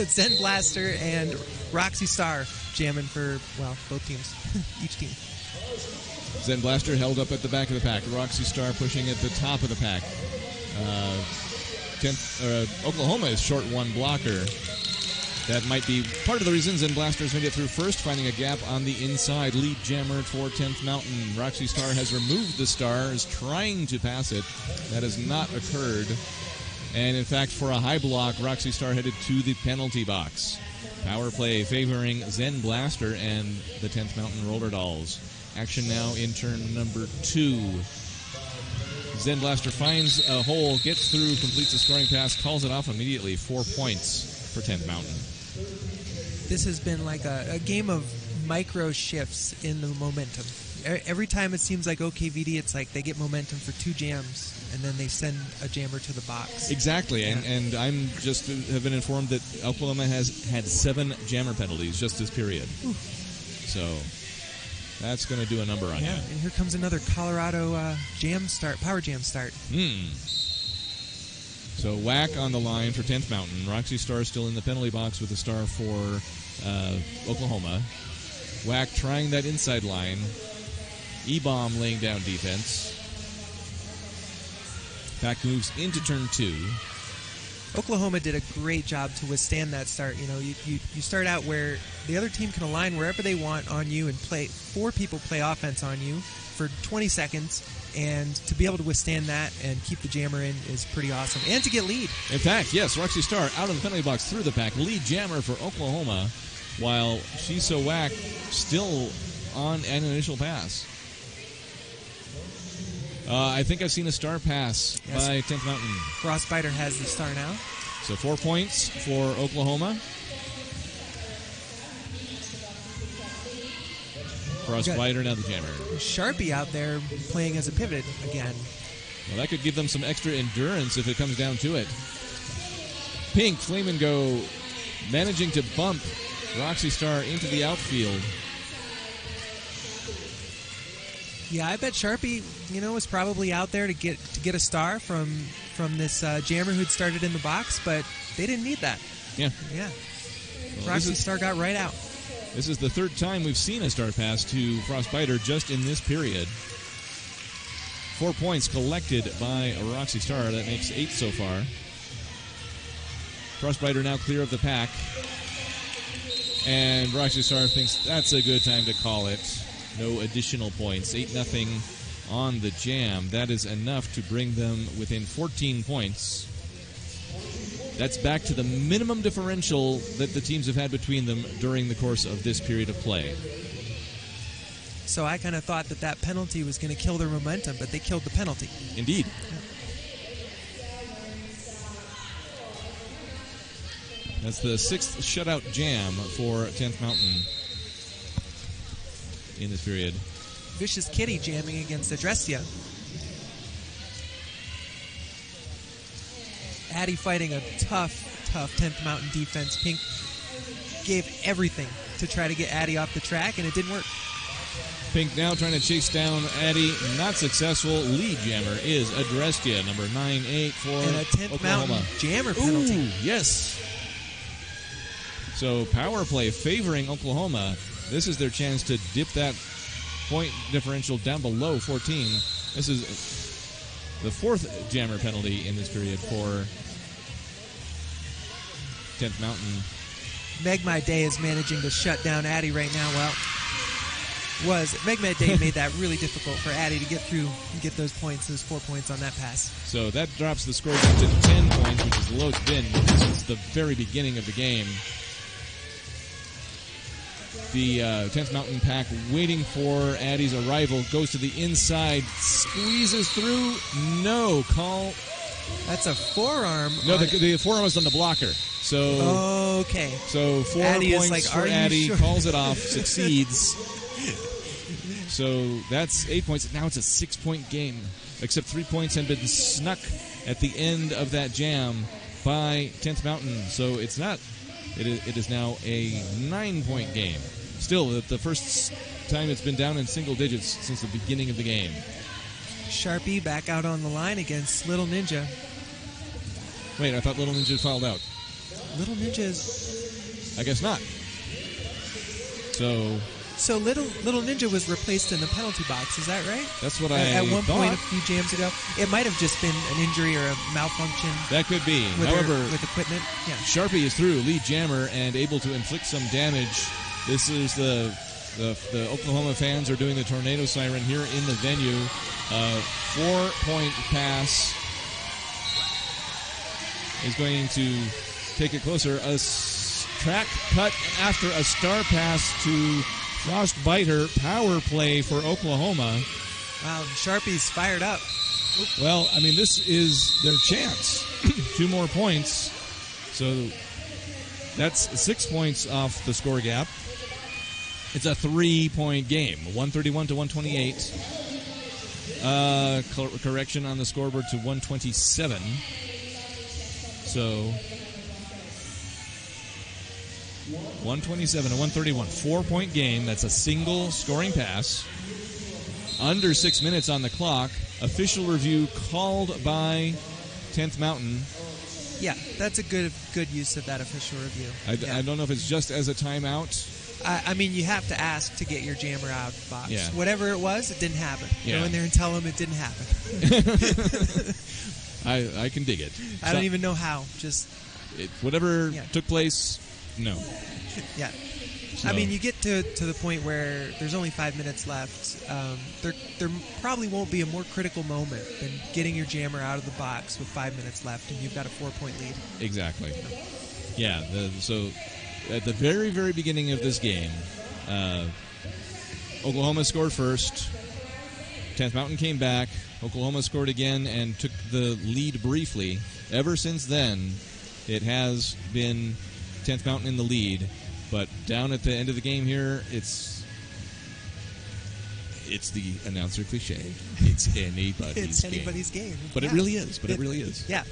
C: Zen Blaster and Roxy Star jamming for, well, both teams, each team.
B: Zen Blaster held up at the back of the pack. Roxy Star pushing at the top of the pack. Oklahoma is short one blocker. That might be part of the reason Zen Blasters made it through first, finding a gap on the inside. Lead jammer for 10th Mountain. Roxy Star has removed the star, is trying to pass it. That has not occurred. And in fact, for a high block, Roxy Star headed to the penalty box. Power play favoring Zen Blaster and the 10th Mountain Roller Dolls. Action now in turn number 2. Zen Blaster finds a hole, gets through, completes a scoring pass, calls it off immediately. 4 points for 10th Mountain.
C: This has been like a game of micro shifts in the momentum. Every time it seems like OKVD, it's like they get momentum for 2 jams, and then they send a jammer to the box.
B: Exactly, and I'm just have been informed that Oklahoma has had 7 jammer penalties just this period. Ooh. So that's going to do a number on you.
C: And here comes another Colorado power jam start.
B: So whack on the line for 10th Mountain. Roxy Star still in the penalty box with a star for Oklahoma. Whack trying that inside line. E-bomb laying down defense. Pack moves into turn 2.
C: Oklahoma did a great job to withstand that start. You know, you start out where the other team can align wherever they want on you and play 4 people play offense on you for 20 seconds, and to be able to withstand that and keep the jammer in is pretty awesome. And to get lead.
B: In fact, yes, Roxy Star out of the penalty box through the pack. Lead jammer for Oklahoma, while She's So Whack still on an initial pass. I think I've seen a star pass by 10th Mountain.
C: Frostbiter has the star now.
B: So 4 points for Oklahoma. Frostbiter, now the jammer.
C: Sharpie out there playing as a pivot again.
B: Well, that could give them some extra endurance if it comes down to it. Pink, Flame and Go, managing to bump Roxy Star into the outfield.
C: Yeah, I bet Sharpie, was probably out there to get a star from this jammer who'd started in the box, but they didn't need that.
B: Yeah.
C: Well, Roxy Star got right out.
B: This is the 3rd time we've seen a star pass to Frostbiter just in this period. 4 points collected by Roxy Star. That makes 8 so far. Frostbiter now clear of the pack. And Roxy Star thinks that's a good time to call it. No additional points. 8-0 on the jam. That is enough to bring them within 14 points. That's back to the minimum differential that the teams have had between them during the course of this period of play.
C: So I kind of thought that penalty was going to kill their momentum, but they killed the penalty.
B: Indeed. That's the 6th shutout jam for 10th Mountain in this period.
C: Vicious Kitty jamming against Adrestia. Addie fighting a tough 10th Mountain defense. Pink gave everything to try to get Addie off the track, and it didn't work.
B: Pink now trying to chase down Addie. Not successful. Lead jammer is Adrestia, number 9-8 for
C: and a 10th
B: Oklahoma.
C: Mountain jammer penalty.
B: Ooh, yes. So power play favoring Oklahoma. This is their chance to dip that point differential down below 14. This is the 4th jammer penalty in this period for 10th Mountain.
C: Meg My Day is managing to shut down Addie right now. Well, Meg My Day made that really difficult for Addie to get through and get those 4 points on that pass.
B: So that drops the score down to 10 points, which is the lowest been since the very beginning of the game. The 10th Mountain Pack waiting for Addie's arrival. Goes to the inside. Squeezes through. No. Call.
C: That's a forearm.
B: No, the forearm was on the blocker. So
C: okay.
B: So 4
C: Addie
B: points
C: is like,
B: for
C: are you
B: Addie.
C: sure?
B: Calls it off. Succeeds. So that's 8 points. Now it's a 6-point game. Except 3 points had been snuck at the end of that jam by 10th Mountain. So it's not. It is now a 9-point game. Still, the first time it's been down in single digits since the beginning of the game.
C: Sharpie back out on the line against Little Ninja.
B: Wait, I thought Little Ninja filed out.
C: Little Ninja's...
B: I guess not. So
C: Little Ninja was replaced in the penalty box, is that right?
B: That's what I
C: At one
B: thought.
C: point a few jams ago. It might have just been an injury or a malfunction.
B: That could be.
C: With
B: However,
C: with equipment. Yeah.
B: Sharpie is through, lead jammer, and able to inflict some damage. This is the Oklahoma fans are doing the tornado siren here in the venue. 4-point pass is going to take it closer. A track cut after a star pass to Frostbiter. Power play for Oklahoma.
C: Wow, Sharpie's fired up.
B: Well, I mean, this is their chance. 2 more points. So that's 6 points off the score gap. It's a 3-point game, 131 to 128. Correction on the scoreboard to 127. So 127 to 131, 4-point game. That's a single scoring pass. Under 6 minutes on the clock. Official review called by 10th Mountain.
C: Yeah, that's a good use of that official review.
B: I don't know if it's just as a timeout.
C: I mean, you have to ask to get your jammer out of the box.
B: Yeah.
C: Whatever it was, it didn't happen.
B: Yeah.
C: Go in there and tell them it didn't happen.
B: I can dig it.
C: I don't even know how. Just
B: whatever took place, no.
C: Yeah.
B: So.
C: I mean, you get to the point where there's only 5 minutes left. There probably won't be a more critical moment than getting your jammer out of the box with 5 minutes left, and you've got a 4-point lead.
B: Exactly. Yeah. So at the very, very beginning of this game, Oklahoma scored first. 10th Mountain came back. Oklahoma scored again and took the lead briefly. Ever since then, it has been 10th Mountain in the lead. But down at the end of the game here, it's the announcer cliche. It's anybody's game. But it really is. It really is.
C: Yeah.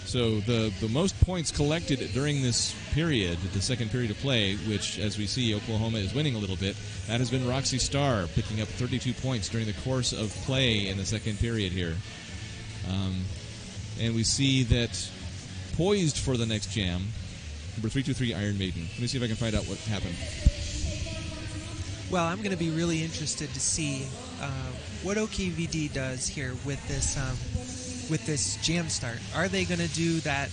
B: So the most points collected during this period, the second period of play, which, as we see, Oklahoma is winning a little bit, that has been Roxy Starr picking up 32 points during the course of play in the second period here. And we see that poised for the next jam, number 323 Iron Maiden. Let me see if I can find out what happened.
C: Well, I'm going to be really interested to see what OKVD does here with this jam start. Are they going to do that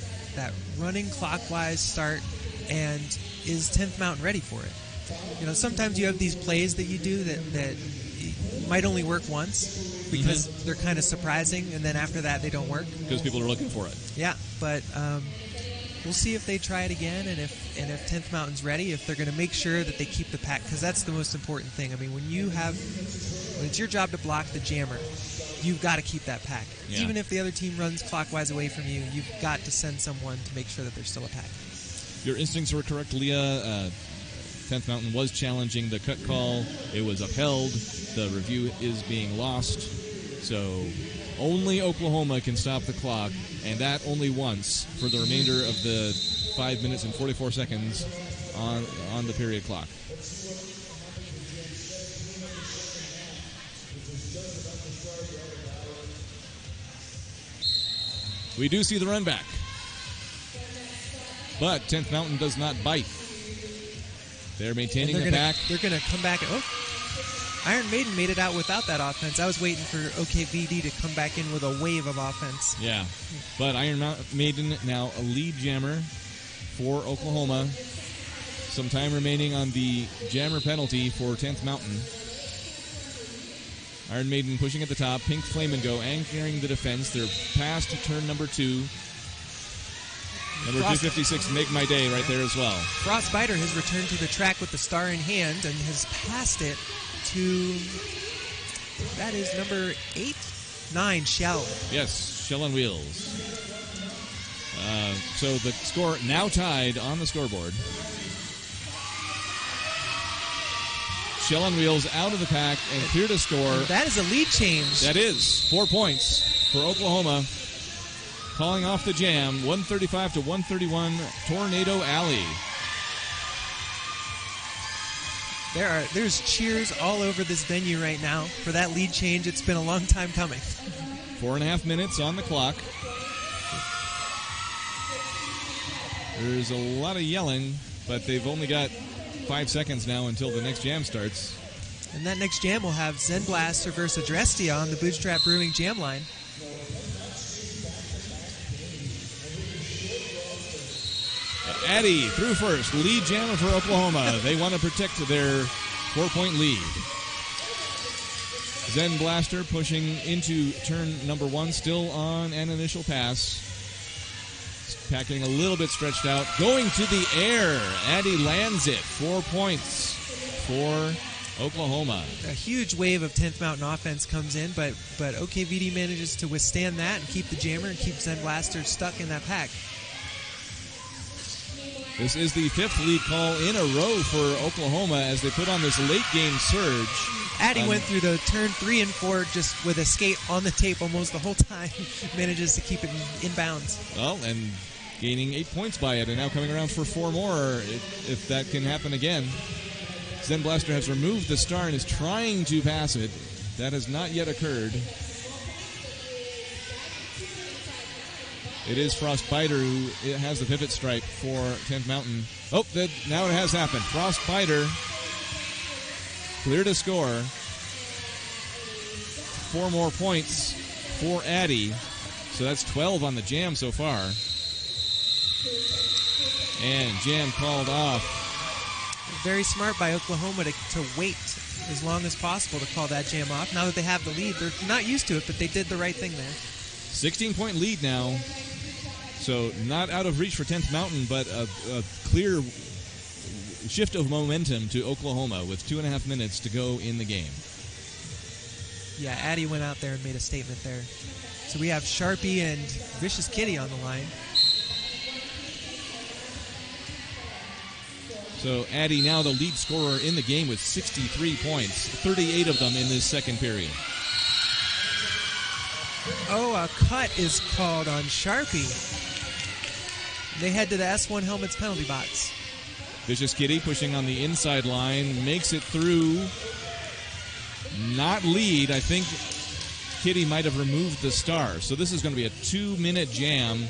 C: running clockwise start, and is 10th Mountain ready for it? You know, sometimes you have these plays that you do that might only work once because they're kind of surprising, and then after that they don't work.
B: Because people are looking for it.
C: Yeah, but we'll see if they try it again, and if 10th Mountain's ready, if they're going to make sure that they keep the pack, because that's the most important thing. I mean, when it's your job to block the jammer, you've got to keep that pack.
B: Yeah.
C: Even if the other team runs clockwise away from you, you've got to send someone to make sure that there's still a pack.
B: Your instincts were correct, Leah. 10th Mountain was challenging the cut call. It was upheld. The review is being lost. So only Oklahoma can stop the clock, and that only once for the remainder of the 5 minutes and 44 seconds on the period clock. We do see the run back. But 10th Mountain does not bite. They're maintaining the pack.
C: They're going to come back. Iron Maiden made it out without that offense. I was waiting for OKVD to come back in with a wave of offense.
B: Yeah. But Iron Maiden now a lead jammer for Oklahoma. Some time remaining on the jammer penalty for 10th Mountain. Iron Maiden pushing at the top. Pink Flamingo anchoring the defense. They're past turn number 2. Number 256, Make My Day, right there as well.
C: Frostbiter has returned to the track with the star in hand and has passed it to, that is number 9, Shell.
B: Yes, Shell on Wheels. So the score now tied on the scoreboard. Shell on Wheels out of the pack and clear to score.
C: And that is a lead change.
B: That is 4 points for Oklahoma. Calling off the jam, 135 to 131, Tornado Alley.
C: There's cheers all over this venue right now for that lead change. It's been a long time coming.
B: 4.5 minutes on the clock. There's a lot of yelling, but they've only got 5 seconds now until the next jam starts.
C: And that next jam will have Zen Blaster versus Adrestia on the Bootstrap Brewing jam line.
B: Addy through first, lead jammer for Oklahoma. They want to protect their 4-point lead. Zen Blaster pushing into turn number 1, still on an initial pass. Packing a little bit stretched out. Going to the air. Addy lands it. 4 points for Oklahoma.
C: A huge wave of 10th Mountain offense comes in, but OKVD manages to withstand that and keep the jammer and keep Zen Blaster stuck in that pack.
B: This is the 5th lead call in a row for Oklahoma as they put on this late game surge.
C: Addy went through the turn 3 and 4 just with a skate on the tape almost the whole time. Manages to keep it in bounds.
B: Well, and gaining 8 points by it, and now coming around for 4 more if that can happen again. Zen Blaster has removed the star and is trying to pass it. That has not yet occurred. It is Frostbiter who has the pivot stripe for 10th Mountain. Oh, now it has happened. Frostbiter clear to score. 4 more points for Addy. So that's 12 on the jam so far. And jam called off.
C: Very smart by Oklahoma to wait as long as possible to call that jam off. Now that they have the lead, they're not used to it, but they did the right thing there.
B: 16-point lead now. So not out of reach for 10th Mountain, but a clear shift of momentum to Oklahoma with 2.5 minutes to go in the game.
C: Yeah, Addy went out there and made a statement there. So we have Sharpie and Vicious Kitty on the line.
B: So Addy now the lead scorer in the game with 63 points, 38 of them in this second period.
C: Oh, a cut is called on Sharpie. They head to the S1 Helmets penalty box.
B: Vicious Kitty pushing on the inside line, makes it through. Not lead. I think Kitty might have removed the star. So this is going to be a 2-minute jam,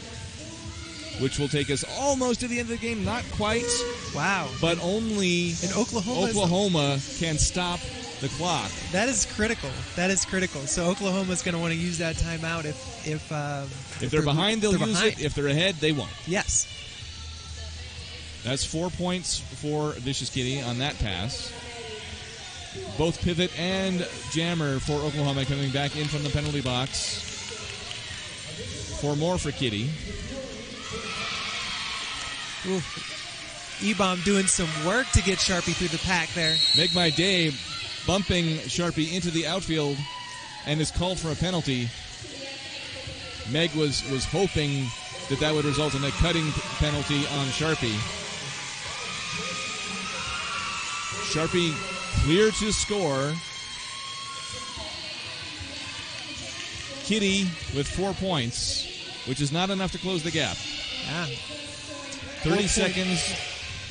B: which will take us almost to the end of the game. Not quite.
C: Wow.
B: But only Oklahoma can stop the clock.
C: That is critical. That is critical. So Oklahoma's going to want to use that timeout if
B: they're behind, they'll use it. If they're ahead, they won't.
C: Yes.
B: That's 4 points for Vicious Kitty on that pass. Both pivot and jammer for Oklahoma coming back in from the penalty box. 4 more for Kitty.
C: Ooh. E-Bomb doing some work to get Sharpie through the pack there.
B: Make My Day bumping Sharpie into the outfield and is called for a penalty. Meg was hoping that would result in a cutting penalty on Sharpie. Sharpie clear to score. Kitty with 4 points, which is not enough to close the gap.
C: Yeah.
B: 30 seconds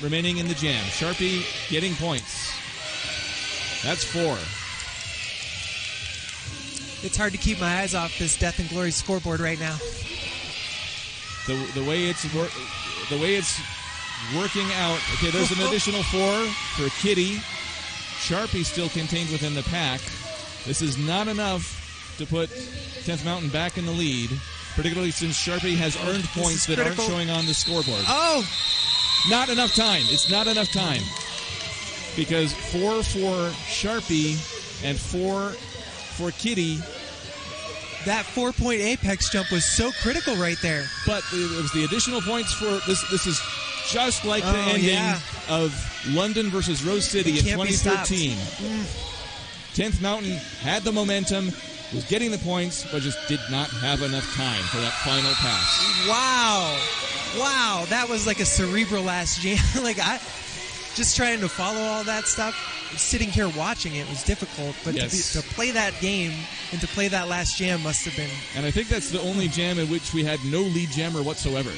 B: remaining in the jam. Sharpie getting points. That's 4.
C: It's hard to keep my eyes off this Death and Glory scoreboard right now.
B: The way it's working out. Okay, there's an additional 4 for Kitty. Sharpie still contained within the pack. This is not enough to put 10th Mountain back in the lead, particularly since Sharpie has earned points that aren't showing on the scoreboard.
C: Oh!
B: Not enough time. It's not enough time. Because 4 for Sharpie and 4 for Kitty
C: That 4-point apex jump was so critical right there.
B: But it was the additional points for this. This is just like the ending of London versus Rose City in 2013. 10th Mountain had the momentum, was getting the points, but just did not have enough time for that final pass.
C: Wow, that was like a cerebral last jam. Like just trying to follow all that stuff, sitting here watching it was difficult, but to play that game and to play that last jam must have been.
B: And I think that's the only jam in which we had no lead jammer whatsoever.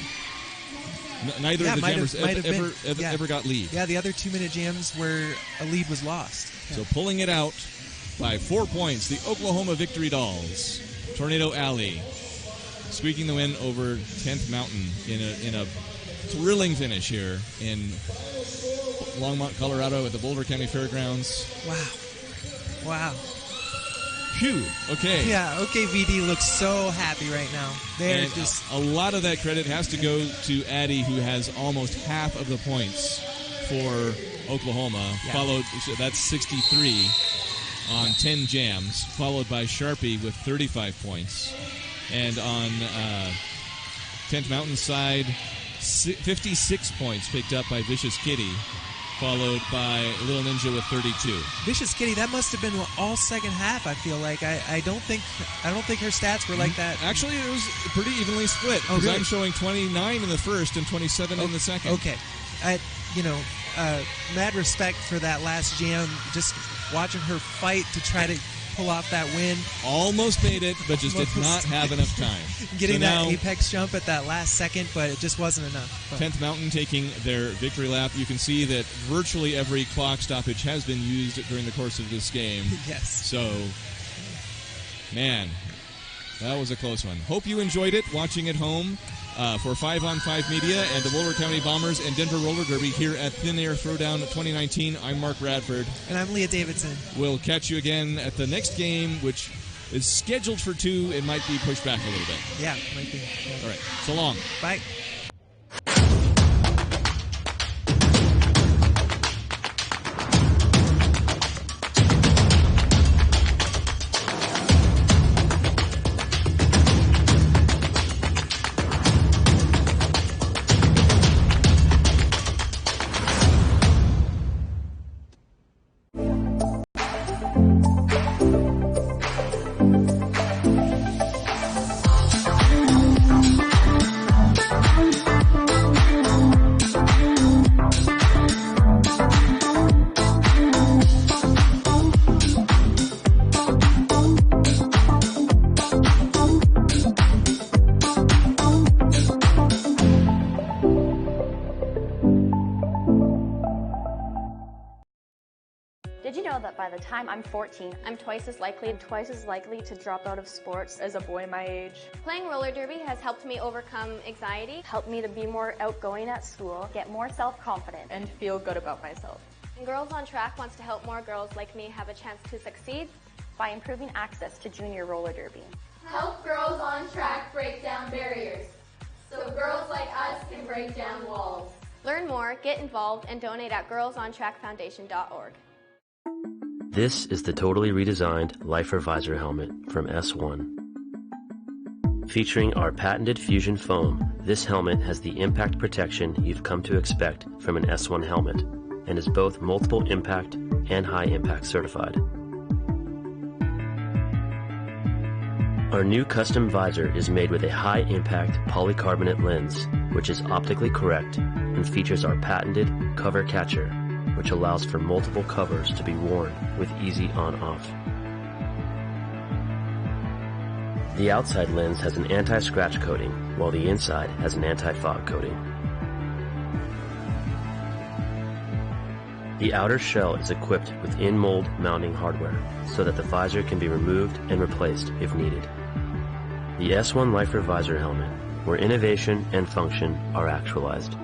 B: Neither of the jammers ever got lead.
C: Yeah, the other 2-minute jams where a lead was lost.
B: So pulling it out by 4 points, the Oklahoma Victory Dolls, Tornado Alley, squeaking the win over 10th Mountain in a thrilling finish here in Longmont, Colorado at the Boulder County Fairgrounds.
C: Wow.
B: Phew. Okay.
C: Yeah, OKVD looks so happy right now. They're just
B: a lot of that credit has to go to Addie, who has almost half of the points for Oklahoma. Followed, that's 63 on 10 jams, followed by Sharpie with 35 points. And on 10th Mountain side, 56 points picked up by Vicious Kitty, followed by Little Ninja with 32.
C: Vicious Kitty, that must have been all second half. I feel like I don't think her stats were like that.
B: Actually, it was pretty evenly split.
C: Oh, really?
B: I'm showing 29 in the first and 27 in the second.
C: Okay, mad respect for that last jam. Just watching her fight to try to pull off that win.
B: Almost made it, but just did not have enough time.
C: Getting that apex jump at that last second, but it just wasn't enough.
B: 10th Mountain taking their victory lap. You can see that virtually every clock stoppage has been used during the course of this game.
C: Yes.
B: So, man, that was a close one. Hope you enjoyed it watching at home. For 5on5 Media and the Boulder County Bombers and Denver Roller Derby here at Thin Air Throwdown 2019. I'm Mark Radford.
C: And I'm Leah Davidson.
B: We'll catch you again at the next game, which is scheduled for 2. It might be pushed back a little bit.
C: Yeah, might be. Yeah.
B: All right. So long.
C: Bye.
D: Did you know that by the time I'm 14, I'm twice as likely to drop out of sports as a boy my age?
E: Playing roller derby has helped me overcome anxiety,
D: Helped me to be more outgoing at school, get more self-confident,
H: and feel good about myself.
E: and Girls on Track wants to help more girls like me have a chance to succeed.
D: by improving access to junior roller derby.
F: Help Girls on Track break down barriers so girls like us can break down walls.
E: Learn more, get involved, and donate at girlsontrackfoundation.org.
G: This is the totally redesigned Lifer Visor helmet from S1. Featuring our patented fusion foam, this helmet has the impact protection you've come to expect from an S1 helmet and is both multiple impact and high impact certified. Our new custom visor is made with a high impact polycarbonate lens, which is optically correct and features our patented cover catcher, which allows for multiple covers to be worn with easy on-off. The outside lens has an anti-scratch coating, while the inside has an anti-fog coating. The outer shell is equipped with in-mold mounting hardware, so that the visor can be removed and replaced if needed. The S1 Lifer Visor helmet, where innovation and function are actualized.